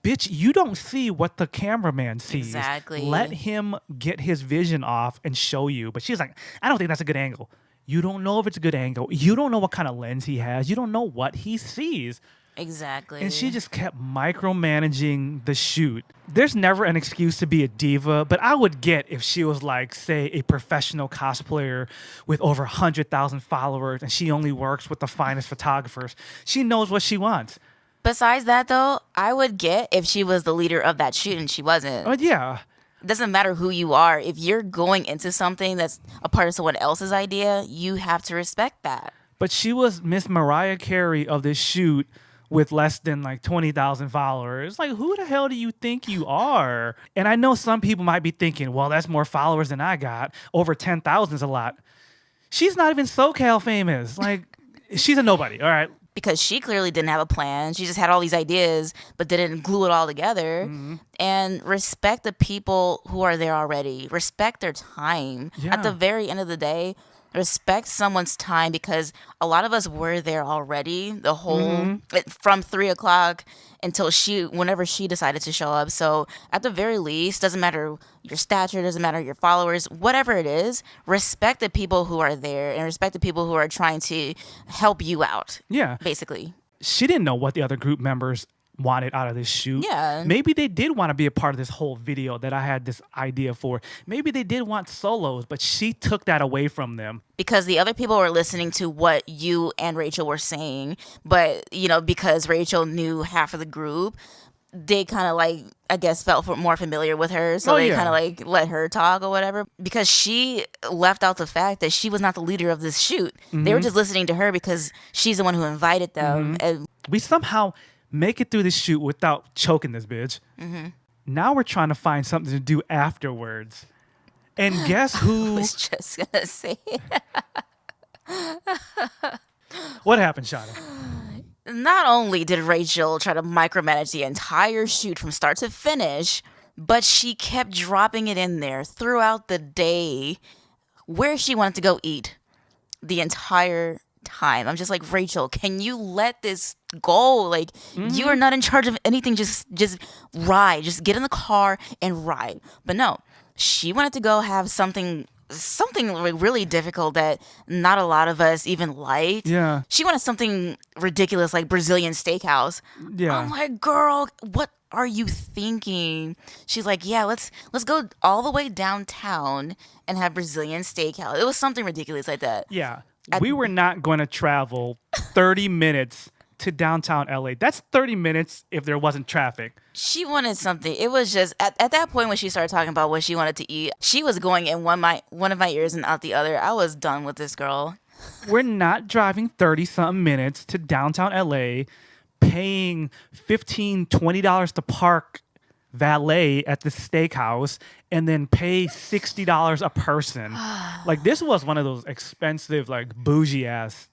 Bitch, you don't see what the cameraman sees. Exactly. Let him get his vision off and show you. But she's like, I don't think that's a good angle. You don't know if it's a good angle. You don't know what kind of lens he has. You don't know what he sees. Exactly. And she just kept micromanaging the shoot. There's never an excuse to be a diva, but I would get if she was like, say, a professional cosplayer with over 100,000 followers and she only works with the finest photographers. She knows what she wants. Besides that, though, I would get if she was the leader of that shoot and she wasn't. Oh, yeah. It doesn't matter who you are. If you're going into something that's a part of someone else's idea, you have to respect that. But she was Miss Mariah Carey of this shoot with less than like 20,000 followers. Like, who the hell do you think you are? And I know some people might be thinking, well, that's more followers than I got. Over 10,000 is a lot. She's not even SoCal famous. Like, she's a nobody, all right? Because she clearly didn't have a plan. She just had all these ideas, but didn't glue it all together. And respect the people who are there already. Respect their time. Yeah. At the very end of the day, respect someone's time because a lot of us were there already. The whole from 3 o'clock until whenever she decided to show up. So at the very least, doesn't matter your stature, doesn't matter your followers, whatever it is, respect the people who are there and respect the people who are trying to help you out. Yeah. Basically. She didn't know what the other group members wanted out of this shoot. Yeah. Maybe they did want to be a part of this whole video that I had this idea for. Maybe they did want solos, but she took that away from them. Because the other people were listening to what you and Rachel were saying, but, because Rachel knew half of the group, they kind of like, I guess, felt more familiar with her. So they kind of like let her talk or whatever, because she left out the fact that she was not the leader of this shoot. They were just listening to her because she's the one who invited them. And we somehow make it through this shoot without choking this bitch. Now we're trying to find something to do afterwards. And guess who? I was just going to say. What happened, Shana? Not only did Rachel try to micromanage the entire shoot from start to finish, but she kept dropping it in there throughout the day where she wanted to go eat the entire time. I'm just like, Rachel, can you let this go? Like, you are not in charge of anything. Just ride. Just get in the car and ride. But no, she wanted to go have something like really difficult that not a lot of us even liked. Yeah. She wanted something ridiculous like Brazilian steakhouse. Yeah. I'm like, girl, what are you thinking? She's like, yeah, let's go all the way downtown and have Brazilian steakhouse. It was something ridiculous like that. Yeah. We were not going to travel 30 minutes to downtown LA. That's 30 minutes if there wasn't traffic. She wanted something. It was just at that point when she started talking about what she wanted to eat, she was going in one of my ears and out the other. I was done with this girl. We're not driving 30-something minutes to downtown LA, paying $15, $20 to park valet at the steakhouse, and then pay $60 a person. Like, this was one of those expensive, like, bougie ass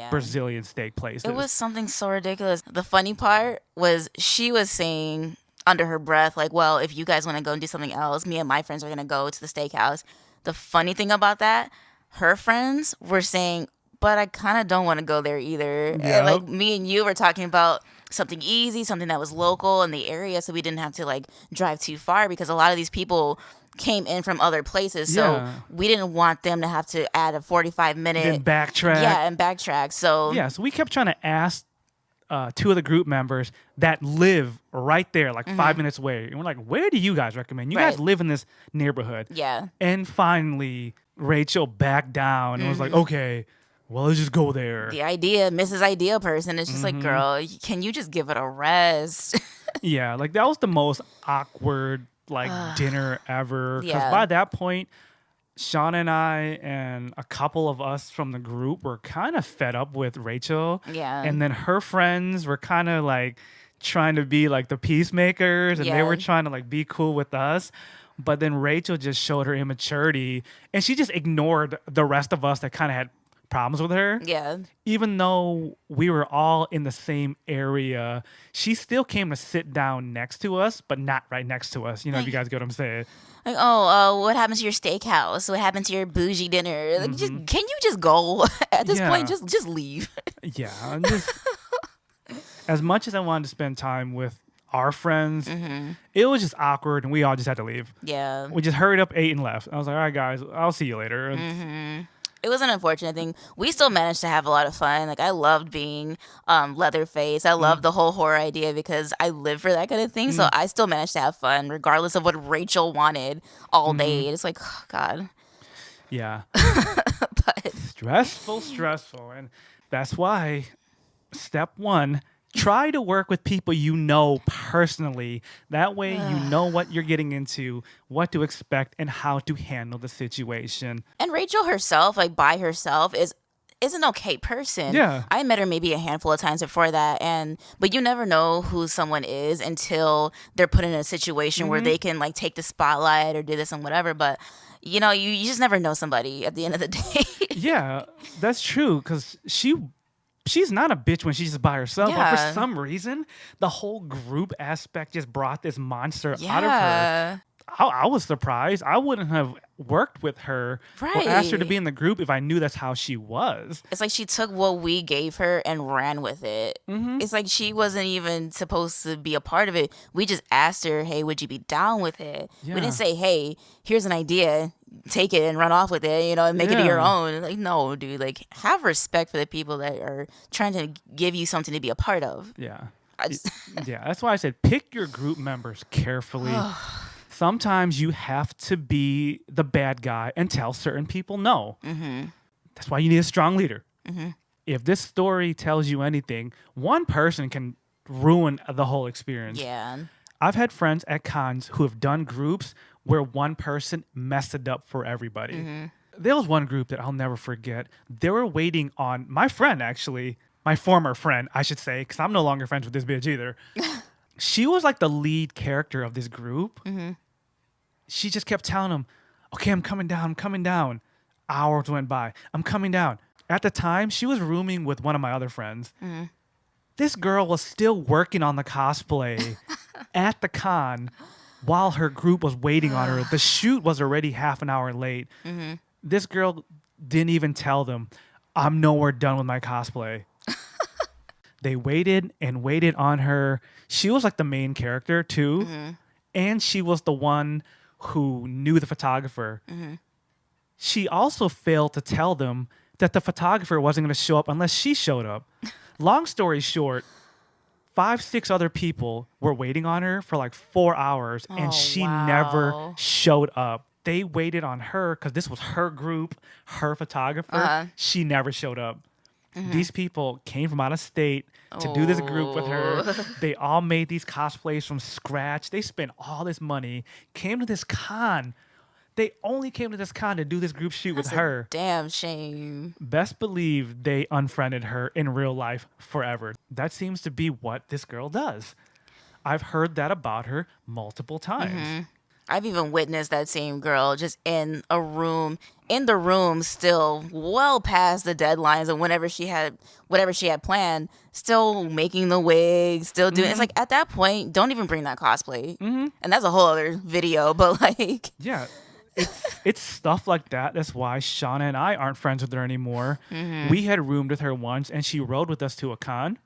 Brazilian steak places. It was something so ridiculous. The funny part was she was saying under her breath, like, well, if you guys want to go and do something else, me and my friends are going to go to the steakhouse. The funny thing about that, her friends were saying, but I kind of don't want to go there either. Yep. And, like, me and you were talking about something easy, something that was local in the area, so we didn't have to, like, drive too far, because a lot of these people came in from other places, so we didn't want them to have to add a 45-minute then backtrack. Yeah, and backtrack. So so we kept trying to ask two of the group members that live right there, like 5 minutes away, and we're like, where do you guys recommend? You guys live in this neighborhood. Yeah. And finally Rachel backed down and was like, okay, well, let's just go there. The Mrs. Idea person is just like, girl, can you just give it a rest? Yeah, like that was the most awkward like dinner ever, because by that point Shauna and I and a couple of us from the group were kind of fed up with Rachel, and then her friends were kind of like trying to be like the peacemakers, and they were trying to like be cool with us. But then Rachel just showed her immaturity, and she just ignored the rest of us that kind of had problems with her. Yeah. Even though we were all in the same area, she still came to sit down next to us, but not right next to us. You know, if you guys get what I'm saying. Like, what happened to your steakhouse? What happened to your bougie dinner? Like, can you just go at this point? Just leave. Yeah. As much as I wanted to spend time with our friends, it was just awkward, and we all just had to leave. Yeah. We just hurried up, ate, and left. I was like, all right, guys, I'll see you later. It was an unfortunate thing. We still managed to have a lot of fun. Like, I loved being Leatherface. I loved the whole horror idea because I live for that kind of thing. So I still managed to have fun regardless of what Rachel wanted all day. It's like, oh, God. Yeah. But Stressful. And that's why step one, try to work with people you know personally. That way you know what you're getting into, what to expect, and how to handle the situation. And Rachel herself, like by herself, is an okay person. Yeah. I met her maybe a handful of times before that, but you never know who someone is until they're put in a situation where they can like take the spotlight or do this and whatever. But you know, you just never know somebody at the end of the day. Yeah, that's true, because she's not a bitch when she's just by herself. Yeah. But for some reason, the whole group aspect just brought this monster out of her. I was surprised. I wouldn't have worked with her or asked her to be in the group if I knew that's how she was. It's like she took what we gave her and ran with it. It's like she wasn't even supposed to be a part of it. We just asked her, hey, would you be down with it? Yeah. We didn't say, hey, here's an idea. Take it and run off with it, you know, and make it your own. Like, no, dude, like, have respect for the people that are trying to give you something to be a part of. Yeah. Yeah, that's why I said pick your group members carefully. Sometimes you have to be the bad guy and tell certain people no. That's why you need a strong leader. If this story tells you anything, one person can ruin the whole experience. Yeah. I've had friends at cons who have done groups where one person messed it up for everybody. There was one group that I'll never forget. They were waiting on my friend, actually, my former friend, I should say, because I'm no longer friends with this bitch either. She was like the lead character of this group. She just kept telling him, okay, I'm coming down, I'm coming down. Hours went by. I'm coming down. At the time, she was rooming with one of my other friends. This girl was still working on the cosplay at the con while her group was waiting on her. The shoot was already half an hour late. This girl didn't even tell them, I'm nowhere done with my cosplay. They waited and waited on her. She was like the main character too. And she was the one who knew the photographer. She also failed to tell them that the photographer wasn't going to show up unless she showed up. Long story short, 5-6 other people were waiting on her for like 4 hours, and she never showed up. They waited on her because this was her group, her photographer. She never showed up. These people came from out of state to do this group with her. They all made these cosplays from scratch. They spent all this money, came to this con. They only came to this con to do this group shoot with her. Damn shame. Best believe they unfriended her in real life forever. That seems to be what this girl does. I've heard that about her multiple times. I've even witnessed that same girl just in a room, in the room, still well past the deadlines and whatever she had planned, still making the wig, still doing. It's like at that point, don't even bring that cosplay, and that's a whole other video. But like, yeah, it's stuff like that. That's why Shana and I aren't friends with her anymore. We had roomed with her once, and she rode with us to a con.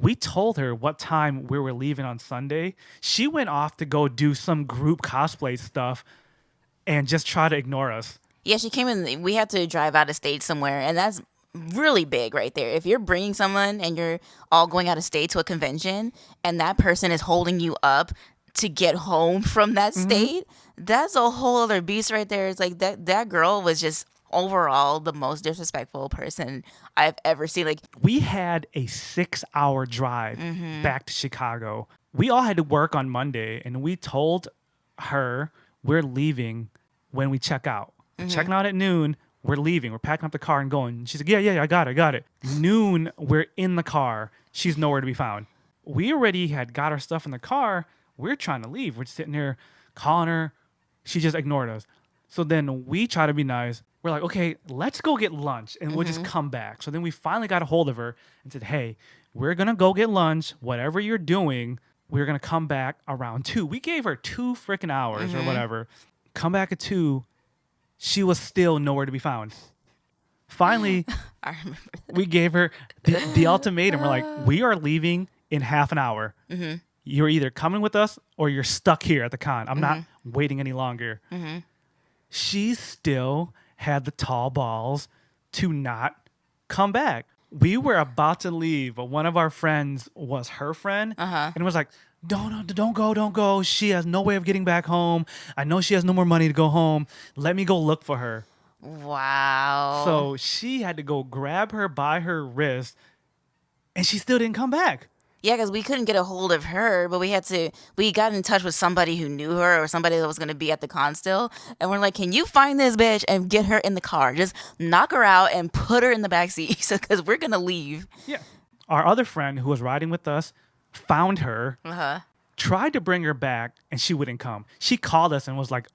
We told her what time we were leaving on Sunday. She went off to go do some group cosplay stuff and just try to ignore us. Yeah, she came in. We had to drive out of state somewhere, and that's really big right there. If you're bringing someone and you're all going out of state to a convention, and that person is holding you up to get home from that state, that's a whole other beast right there. It's like that girl was just overall the most disrespectful person I've ever seen. Like, we had a 6-hour drive back to Chicago. We all had to work on Monday, and we told her we're leaving when we check out. We're checking out at noon. We're leaving. We're packing up the car and going. She's like, yeah, I got it. Noon, we're in the car. She's nowhere to be found. We already had got our stuff in the car. We're trying to leave. We're sitting there calling her. She just ignored us. So then we try to be nice. We're like, okay, let's go get lunch and we'll just come back. So then we finally got a hold of her and said, hey, we're going to go get lunch. Whatever you're doing, we're going to come back around 2. We gave her 2 freaking hours or whatever. Come back at 2. She was still nowhere to be found. Finally, I remember that. We gave her the ultimatum. We're like, we are leaving in half an hour. You're either coming with us or you're stuck here at the con. I'm not waiting any longer. She still had the tall balls to not come back. We were about to leave, but one of our friends was her friend and was like, don't go. She has no way of getting back home. I know she has no more money to go home. Let me go look for her. Wow. So she had to go grab her by her wrist, and she still didn't come back. Yeah, because we couldn't get a hold of her, but we got in touch with somebody who knew her or somebody that was going to be at the con still. And we're like, can you find this bitch and get her in the car? Just knock her out and put her in the backseat because we're going to leave. Yeah. Our other friend who was riding with us found her, tried to bring her back, and she wouldn't come. She called us and was like,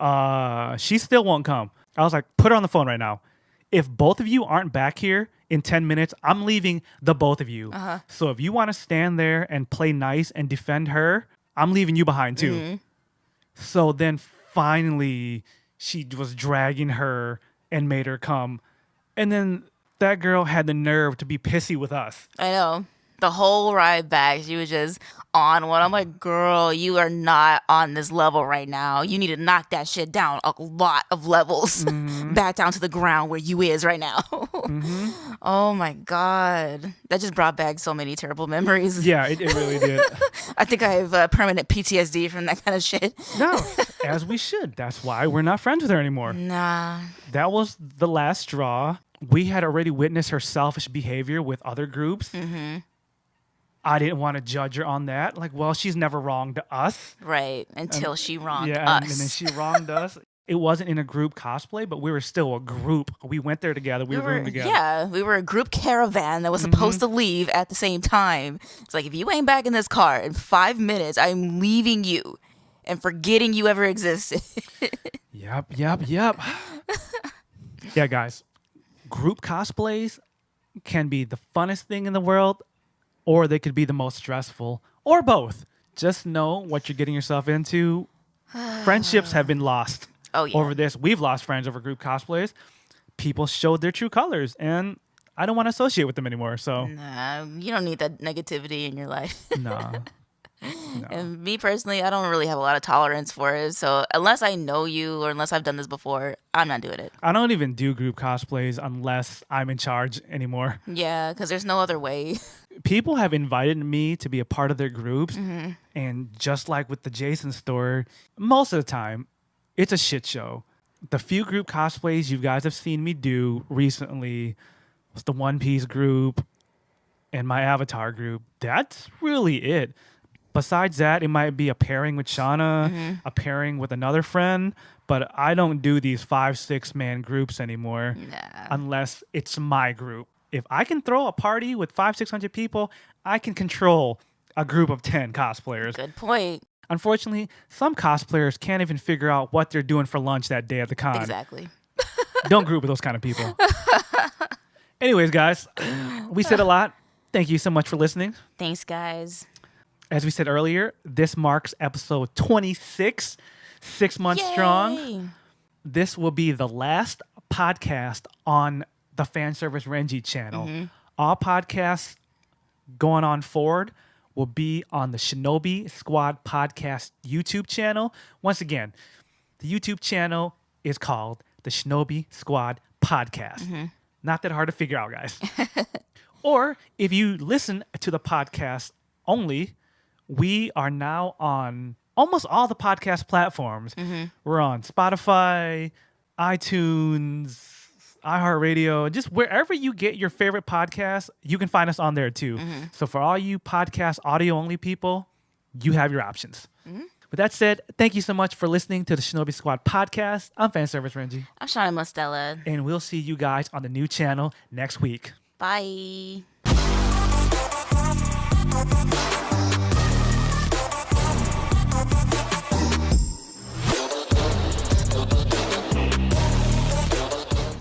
she still won't come. I was like, put her on the phone right now. If both of you aren't back here in 10 minutes, I'm leaving the both of you. So if you want to stand there and play nice and defend her, I'm leaving you behind too. So then finally she was dragging her and made her come. And then that girl had the nerve to be pissy with us. I know. The whole ride back, she was just on one. I'm like, girl, you are not on this level right now. You need to knock that shit down a lot of levels back down to the ground where you is right now. Oh my God. That just brought back so many terrible memories. Yeah, it really did. I think I have permanent PTSD from that kind of shit. No, as we should. That's why we're not friends with her anymore. Nah. That was the last straw. We had already witnessed her selfish behavior with other groups. I didn't want to judge her on that. Like, well, she's never wronged us. Right. Until she wronged Yeah, us. and then she wronged us. It wasn't in a group cosplay, but we were still a group. We went there together. We roomed together. Yeah, we were a group caravan that was supposed to leave at the same time. It's like, if you ain't back in this car in 5 minutes, I'm leaving you and forgetting you ever existed. Yep. Yeah, guys. Group cosplays can be the funnest thing in the world, or they could be the most stressful, or both. Just know what you're getting yourself into. Friendships have been lost. Oh, yeah. Over this. We've lost friends over group cosplays. People showed their true colors, and I don't want to associate with them anymore. So, Nah, you don't need that negativity in your life. no. And me personally, I don't really have a lot of tolerance for it. So unless I know you or unless I've done this before, I'm not doing it. I don't even do group cosplays unless I'm in charge anymore. Yeah, because there's no other way. People have invited me to be a part of their groups, and just like with the Jason store, most of the time, it's a shit show. The few group cosplays you guys have seen me do recently was the One Piece group and my Avatar group. That's really it. Besides that, it might be a pairing with Shana, a pairing with another friend, but I don't do these 5-6 man groups anymore unless it's my group. If I can throw a party with 500-600 people, I can control a group of 10 cosplayers. Good point. Unfortunately, some cosplayers can't even figure out what they're doing for lunch that day at the con. Exactly. Don't group with those kind of people. Anyways, guys, we said a lot. Thank you so much for listening. Thanks, guys. As we said earlier, this marks episode 26, 6 months Yay. strong. This will be the last podcast on the Fan Service Renji channel. All podcasts going on forward will be on the Shinobi Squad Podcast YouTube channel. Once again, the YouTube channel is called the Shinobi Squad Podcast. Not that hard to figure out, guys. Or if you listen to the podcast only, we are now on almost all the podcast platforms. We're on Spotify, iTunes, iHeartRadio, just wherever you get your favorite podcast, you can find us on there too. So for all you podcast audio only people, you have your options. With that said, thank you so much for listening to the Shinobi Squad Podcast. I'm Fan Service Renji. I'm Shana Mostella. And we'll see you guys on the new channel next week. Bye.